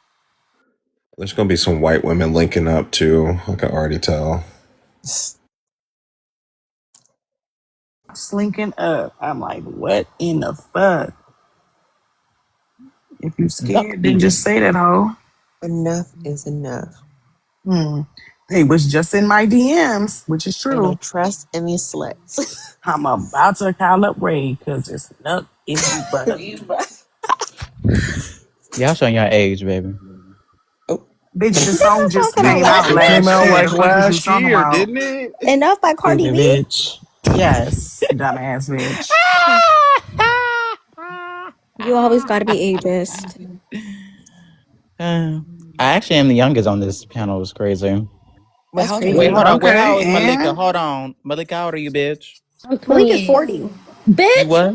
[SPEAKER 5] there's gonna be some white women linking up too. I can already tell.
[SPEAKER 2] Slinking up. I'm like, what in the fuck? If you scared, then just say that, hoe.
[SPEAKER 9] Enough is enough.
[SPEAKER 2] They was just in my DMs, which is
[SPEAKER 9] Ain't no
[SPEAKER 2] true.
[SPEAKER 9] trust in these sluts.
[SPEAKER 2] I'm about to call up Ray because it's enough if you but.
[SPEAKER 1] Y'all showing your age, baby.
[SPEAKER 2] Bitch, the song just
[SPEAKER 8] Talking
[SPEAKER 2] came
[SPEAKER 8] about
[SPEAKER 2] out
[SPEAKER 5] It came
[SPEAKER 2] last
[SPEAKER 5] out
[SPEAKER 2] year.
[SPEAKER 5] like
[SPEAKER 2] The fuck is you
[SPEAKER 5] last
[SPEAKER 2] talking
[SPEAKER 5] year,
[SPEAKER 2] about?
[SPEAKER 5] didn't it?
[SPEAKER 8] Enough by Cardi
[SPEAKER 2] Stupid
[SPEAKER 8] B.
[SPEAKER 2] bitch. Yes, dumbass bitch.
[SPEAKER 8] You always gotta be ageist.
[SPEAKER 1] I actually am the youngest on this panel. It's crazy.
[SPEAKER 8] That's
[SPEAKER 1] Wait,
[SPEAKER 8] crazy.
[SPEAKER 1] hold on. Wait, how old
[SPEAKER 2] Okay,
[SPEAKER 1] is Malika?
[SPEAKER 2] and
[SPEAKER 1] Hold on. Malika, how old are you, bitch?
[SPEAKER 3] I'm
[SPEAKER 8] Malik is
[SPEAKER 3] 28.
[SPEAKER 8] 40.
[SPEAKER 1] You
[SPEAKER 3] Bitch,
[SPEAKER 1] what?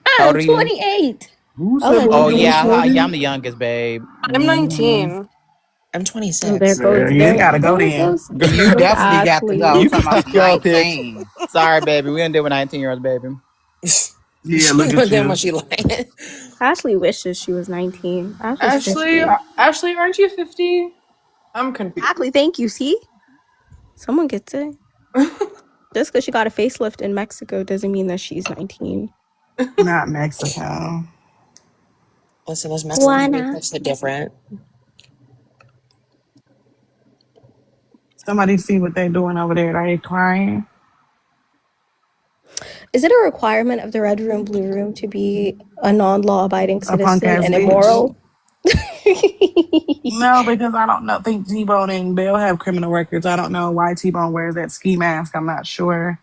[SPEAKER 1] How old
[SPEAKER 3] I'm
[SPEAKER 1] are you?
[SPEAKER 3] 28.
[SPEAKER 5] Who said
[SPEAKER 1] Oh
[SPEAKER 5] Malika was
[SPEAKER 8] Allegedly.
[SPEAKER 1] yeah, yeah. I'm
[SPEAKER 5] 40?
[SPEAKER 1] the youngest, babe.
[SPEAKER 11] I'm
[SPEAKER 1] Mm-hmm.
[SPEAKER 11] 19.
[SPEAKER 9] I'm
[SPEAKER 8] Oh,
[SPEAKER 9] 26.
[SPEAKER 2] you gotta go then.
[SPEAKER 7] You
[SPEAKER 8] goes
[SPEAKER 7] definitely got to go.
[SPEAKER 8] Ashley.
[SPEAKER 7] I'm
[SPEAKER 1] You
[SPEAKER 7] talking about
[SPEAKER 1] gotta
[SPEAKER 7] some
[SPEAKER 1] go, bitch.
[SPEAKER 7] 19.
[SPEAKER 1] Sorry, baby. We didn't deal with 19-year-olds, baby.
[SPEAKER 2] Yeah,
[SPEAKER 9] She
[SPEAKER 2] look
[SPEAKER 9] know
[SPEAKER 2] at
[SPEAKER 9] damn
[SPEAKER 2] you.
[SPEAKER 9] what she lying.
[SPEAKER 8] Ashley wishes she was 19. Ashley's
[SPEAKER 12] Ashley,
[SPEAKER 8] 50.
[SPEAKER 12] Ashley, aren't you 50? I'm confused.
[SPEAKER 8] Exactly. Thank you. See? Someone gets it. Just because she got a facelift in Mexico doesn't mean that she's 19.
[SPEAKER 2] Not Mexico.
[SPEAKER 9] Listen, those Mexicans be
[SPEAKER 8] Juana.
[SPEAKER 9] touched it different.
[SPEAKER 2] Somebody see what they're doing over there. Are they crying?
[SPEAKER 8] Is it a requirement of the Red Room, Blue Room to be a non-law abiding
[SPEAKER 2] A punk
[SPEAKER 8] citizen
[SPEAKER 2] ass
[SPEAKER 8] and
[SPEAKER 2] bitch.
[SPEAKER 8] immoral?
[SPEAKER 2] No, because I don't know. Think T-Bone and Bill have criminal records. I don't know why T-Bone wears that ski mask. I'm not sure.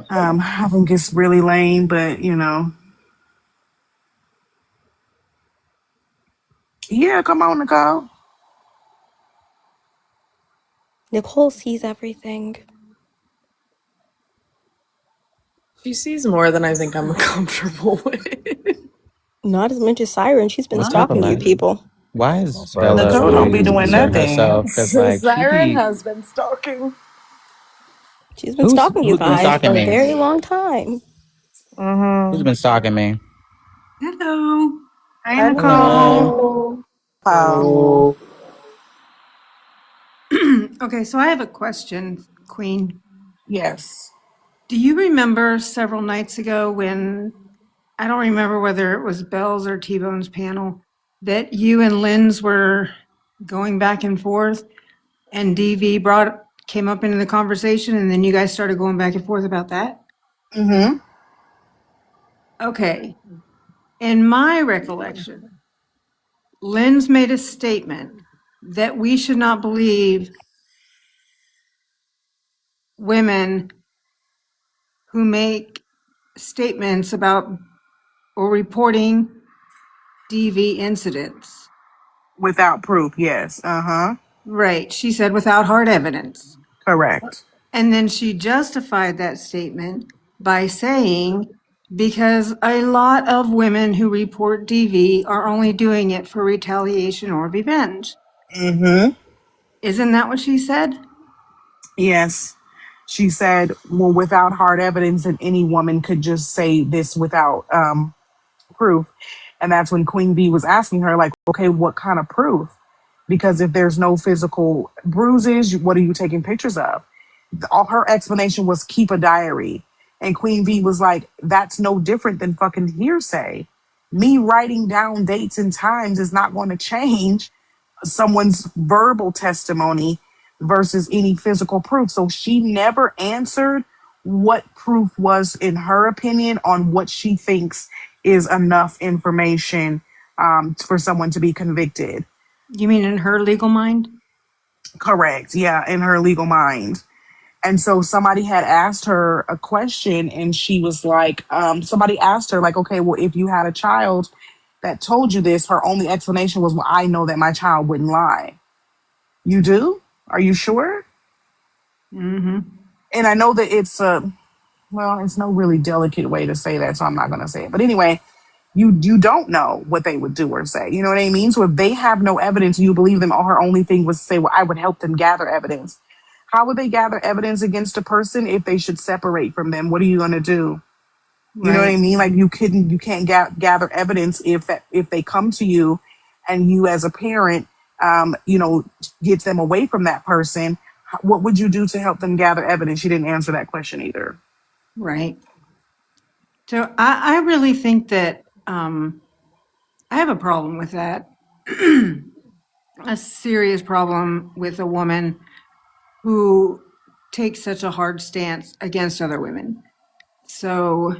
[SPEAKER 2] I think it's really lame, but you know. Yeah, come on, Nicole.
[SPEAKER 8] Nicole sees everything.
[SPEAKER 12] She sees more than I think I'm comfortable with.
[SPEAKER 8] Not as much as Siren. She's been
[SPEAKER 1] What's up,
[SPEAKER 8] stalking you
[SPEAKER 1] Alexa?
[SPEAKER 8] people.
[SPEAKER 1] Why is
[SPEAKER 5] Sorry,
[SPEAKER 1] Bella
[SPEAKER 2] Nicole don't
[SPEAKER 1] really
[SPEAKER 2] be doing
[SPEAKER 1] inserting herself?
[SPEAKER 2] nothing.
[SPEAKER 1] Because like she
[SPEAKER 12] Siren
[SPEAKER 1] be
[SPEAKER 12] has been stalking.
[SPEAKER 8] She's been
[SPEAKER 1] who's
[SPEAKER 8] stalking you
[SPEAKER 1] been
[SPEAKER 8] guys
[SPEAKER 1] stalking
[SPEAKER 8] for a
[SPEAKER 1] me?
[SPEAKER 8] very long time.
[SPEAKER 1] Who's been stalking me?
[SPEAKER 13] Hello.
[SPEAKER 2] Hey,
[SPEAKER 12] Hi,
[SPEAKER 2] Nicole.
[SPEAKER 12] Nicole.
[SPEAKER 7] Oh.
[SPEAKER 13] Okay, so I have a question, Queen.
[SPEAKER 2] Yes.
[SPEAKER 13] Do you remember several nights ago when, I don't remember whether it was Bell's or T-Bone's panel, that you and Lynn's were going back and forth and DV came up into the conversation and then you guys started going back and forth about that?
[SPEAKER 2] Mm-hmm.
[SPEAKER 13] Okay. In my recollection, Lynn's made a statement that we should not believe women who make statements about or reporting DV incidents.
[SPEAKER 2] Without proof, yes. Uh-huh.
[SPEAKER 13] Right. She said without hard evidence.
[SPEAKER 2] Correct.
[SPEAKER 13] And then she justified that statement by saying, because a lot of women who report DV are only doing it for retaliation or revenge.
[SPEAKER 2] Mm-hmm.
[SPEAKER 13] Isn't that what she said?
[SPEAKER 2] Yes. She said, well, without hard evidence, that any woman could just say this without proof. And that's when Queen Bee was asking her, like, okay, what kind of proof? Because if there's no physical bruises, what are you taking pictures of? All her explanation was keep a diary. And Queen Bee was like, that's no different than fucking hearsay. Me writing down dates and times is not going to change someone's verbal testimony versus any physical proof. So she never answered what proof was, in her opinion, on what she thinks is enough information for someone to be convicted.
[SPEAKER 13] You mean in her legal mind?
[SPEAKER 2] Correct. Yeah, in her legal mind. And so somebody had asked her a question, and she was like, somebody asked her, like, okay, well, if you had a child that told you this, her only explanation was, well, I know that my child wouldn't lie. You do? Are you sure?
[SPEAKER 13] Mm-hmm.
[SPEAKER 2] And I know that it's a, well, it's no really delicate way to say that, so I'm not going to say it. But anyway, You don't know what they would do or say. You know what I mean? So if they have no evidence, you believe them. All her only thing was to say, "Well, I would help them gather evidence." How would they gather evidence against a person if they should separate from them? What are you going to do? You know what I
[SPEAKER 13] Right.
[SPEAKER 2] mean? Like you can't gather evidence if they come to you, and you as a parent, you know, get them away from that person. What would you do to help them gather evidence? She didn't answer that question either.
[SPEAKER 13] Right. So I really think that I have a problem with that. A serious problem with a woman who takes such a hard stance against other women. So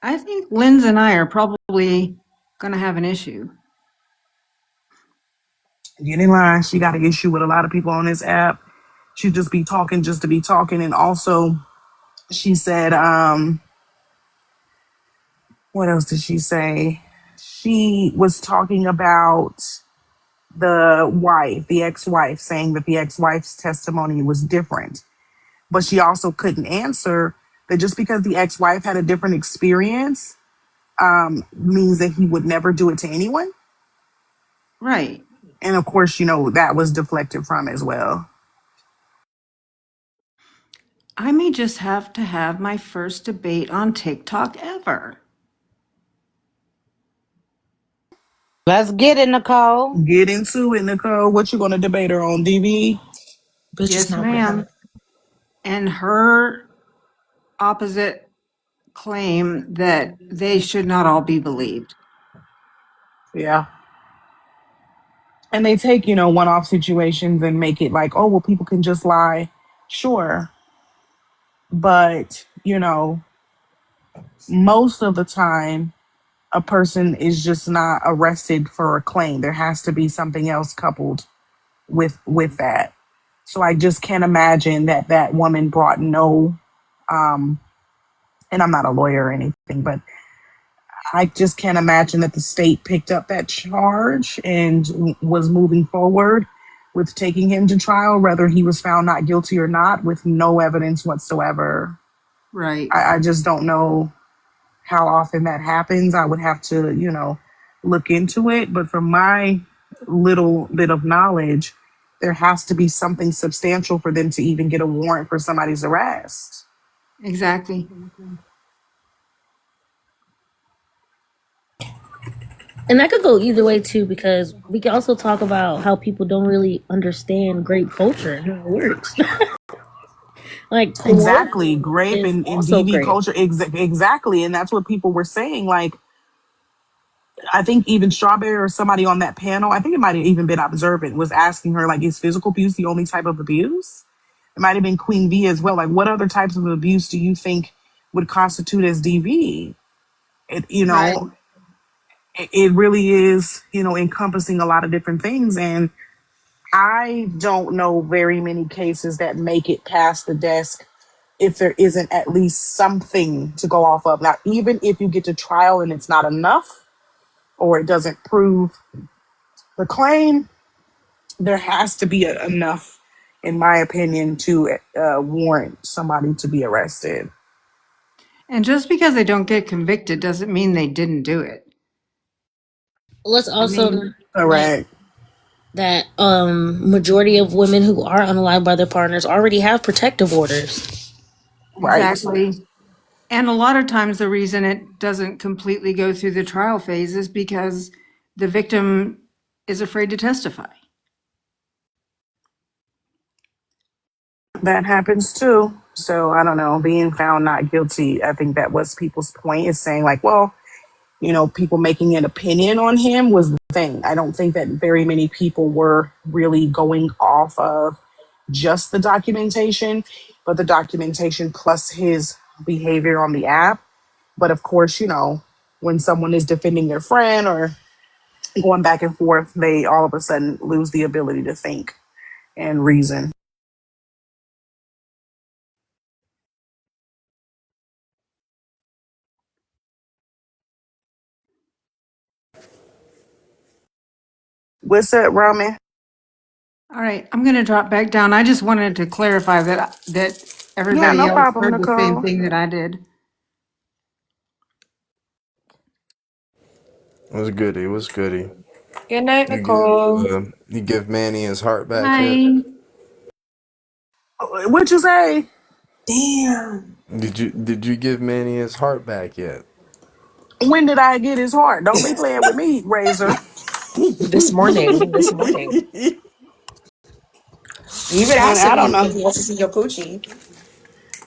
[SPEAKER 13] I think Linz and I are probably going to have an issue.
[SPEAKER 2] Get in line. She got an issue with a lot of people on this app. She just be talking just to be talking. And also, she said, what else did she say? She was talking about the wife, the ex-wife, saying that the ex-wife's testimony was different. But she also couldn't answer that just because the ex-wife had a different experience means that he would never do it to anyone.
[SPEAKER 13] Right.
[SPEAKER 2] And of course, you know, that was deflected from as well.
[SPEAKER 13] I may just have to have my first debate on TikTok ever.
[SPEAKER 7] Let's get it, Nicole.
[SPEAKER 2] Get into it, Nicole. What you gonna debate her on, DV?
[SPEAKER 9] Bitch is
[SPEAKER 13] Yes,
[SPEAKER 9] not ready.
[SPEAKER 13] ma'am. And her opposite claim that they should not all be believed.
[SPEAKER 2] Yeah. And they take, you know, one-off situations and make it like, oh, well, people can just lie. Sure. But, you know, most of the time, a person is just not arrested for a claim. There has to be something else coupled with that. So I just can't imagine that that woman brought no, um, and I'm not a lawyer or anything, but I just can't imagine that the state picked up that charge and was moving forward with taking him to trial, whether he was found not guilty or not, with no evidence whatsoever.
[SPEAKER 13] Right.
[SPEAKER 2] I just don't know how often that happens. I would have to, you know, look into it. But from my little bit of knowledge, there has to be something substantial for them to even get a warrant for somebody's arrest.
[SPEAKER 13] Exactly.
[SPEAKER 3] And that could go either way too, because we can also talk about how people don't really understand grape culture and how it works. Like coercion
[SPEAKER 2] Exactly. Grape
[SPEAKER 3] is
[SPEAKER 2] and
[SPEAKER 3] also
[SPEAKER 2] DV
[SPEAKER 3] great.
[SPEAKER 2] culture. Exactly. And that's what people were saying. Like, I think even Strawberry or somebody on that panel, I think it might have even been Observant, was asking her, like, is physical abuse the only type of abuse? It might have been Queen V as well. Like, what other types of abuse do you think would constitute as DV? It, you
[SPEAKER 13] Right.
[SPEAKER 2] know, it really is, you know, encompassing a lot of different things. And I don't know very many cases that make it past the desk if there isn't at least something to go off of. Now, even if you get to trial and it's not enough or it doesn't prove the claim, there has to be enough, in my opinion, to warrant somebody to be arrested.
[SPEAKER 13] And just because they don't get convicted doesn't mean they didn't do it.
[SPEAKER 3] Let's
[SPEAKER 13] I
[SPEAKER 3] also
[SPEAKER 13] mean,
[SPEAKER 3] note
[SPEAKER 2] Correct.
[SPEAKER 3] that majority of women who are unalived by their partners already have protective orders.
[SPEAKER 2] Right.
[SPEAKER 13] exactly. And a lot of times the reason it doesn't completely go through the trial phase is because the victim is afraid to testify.
[SPEAKER 2] That happens too. So I don't know, being found not guilty, I think that was people's point, is saying like, well, you know, people making an opinion on him was the thing. I don't think that very many people were really going off of just the documentation, but the documentation plus his behavior on the app. But of course, you know, when someone is defending their friend or going back and forth, they all of a sudden lose the ability to think and reason. What's up, Ramen?
[SPEAKER 13] All right, I'm going to drop back down. I just wanted to clarify that
[SPEAKER 2] Yeah,
[SPEAKER 13] everybody
[SPEAKER 2] no
[SPEAKER 13] else
[SPEAKER 2] problem,
[SPEAKER 13] heard the same
[SPEAKER 2] Nicole.
[SPEAKER 13] thing that I did.
[SPEAKER 14] What's goody? What's goody?
[SPEAKER 12] Good night, Nicole.
[SPEAKER 14] You give Manny his heart back yet?
[SPEAKER 13] Hi.
[SPEAKER 2] What you say?
[SPEAKER 9] Damn.
[SPEAKER 14] Did you give Manny his heart back yet?
[SPEAKER 2] When did I get his heart? Don't be playing with me, Razor.
[SPEAKER 9] This morning. This morning. You've been
[SPEAKER 2] And I
[SPEAKER 9] asking
[SPEAKER 2] don't
[SPEAKER 9] him
[SPEAKER 2] know.
[SPEAKER 9] if he wants to see your coochie.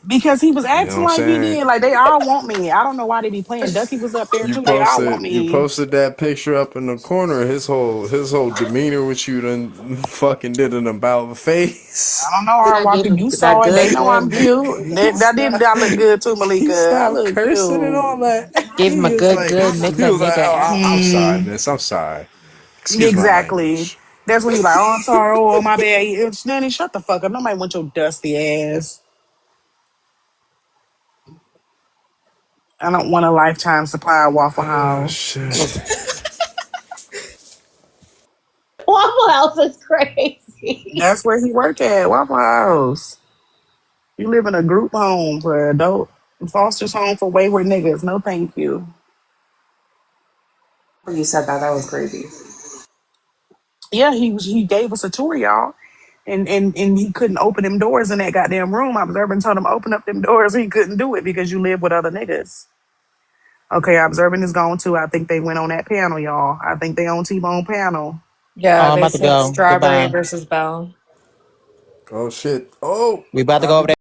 [SPEAKER 2] Because he was
[SPEAKER 14] You know what
[SPEAKER 2] acting
[SPEAKER 14] I'm
[SPEAKER 2] like he
[SPEAKER 14] saying?
[SPEAKER 2] did. Like they all want me. I don't know why they be playing. Ducky was up there
[SPEAKER 14] You
[SPEAKER 2] too. They all want me.
[SPEAKER 14] posted that picture up in the corner. His whole demeanor with you done fucking did an about face.
[SPEAKER 2] I don't know,
[SPEAKER 9] Then
[SPEAKER 2] Hard
[SPEAKER 9] I gave
[SPEAKER 2] Walker.
[SPEAKER 9] him
[SPEAKER 2] You
[SPEAKER 9] that
[SPEAKER 2] saw it. They
[SPEAKER 9] good,
[SPEAKER 2] know I'm
[SPEAKER 9] good.
[SPEAKER 2] cute. I look good too,
[SPEAKER 14] He
[SPEAKER 2] Malika. I
[SPEAKER 14] stopped
[SPEAKER 2] look
[SPEAKER 14] cursing and
[SPEAKER 2] cute.
[SPEAKER 14] all that.
[SPEAKER 9] Gave him a
[SPEAKER 14] He was
[SPEAKER 9] good,
[SPEAKER 14] like,
[SPEAKER 9] good. Make that nigga
[SPEAKER 14] oh, I'm
[SPEAKER 9] ass.
[SPEAKER 14] sorry,
[SPEAKER 2] Mm,
[SPEAKER 14] miss. I'm sorry. Excuse my
[SPEAKER 2] exactly.
[SPEAKER 14] language.
[SPEAKER 2] That's when you like, oh, I'm sorry. Oh, my bad. It's Nanny, shut the fuck up. Nobody want your dusty ass. I don't want a lifetime supply of Waffle
[SPEAKER 14] Oh
[SPEAKER 2] House.
[SPEAKER 14] shit.
[SPEAKER 3] Waffle House is crazy.
[SPEAKER 2] That's where he work at, Waffle House. You live in a group home for adult foster's home for wayward niggas. No, thank you.
[SPEAKER 9] When you said that, that was crazy.
[SPEAKER 2] Yeah, he gave us a tour, y'all. And he couldn't open them doors in that goddamn room. Observant told him open up them doors. He couldn't do it because you live with other niggas. Okay, Observant is gone too. I think they went on that panel, y'all. I think they on T-Bone panel.
[SPEAKER 12] Yeah,
[SPEAKER 1] Oh, I'm
[SPEAKER 12] they
[SPEAKER 1] about to
[SPEAKER 12] said
[SPEAKER 1] go.
[SPEAKER 12] Strawberry
[SPEAKER 1] Goodbye.
[SPEAKER 12] versus Belle.
[SPEAKER 14] Oh shit. Oh.
[SPEAKER 1] We about to go over there.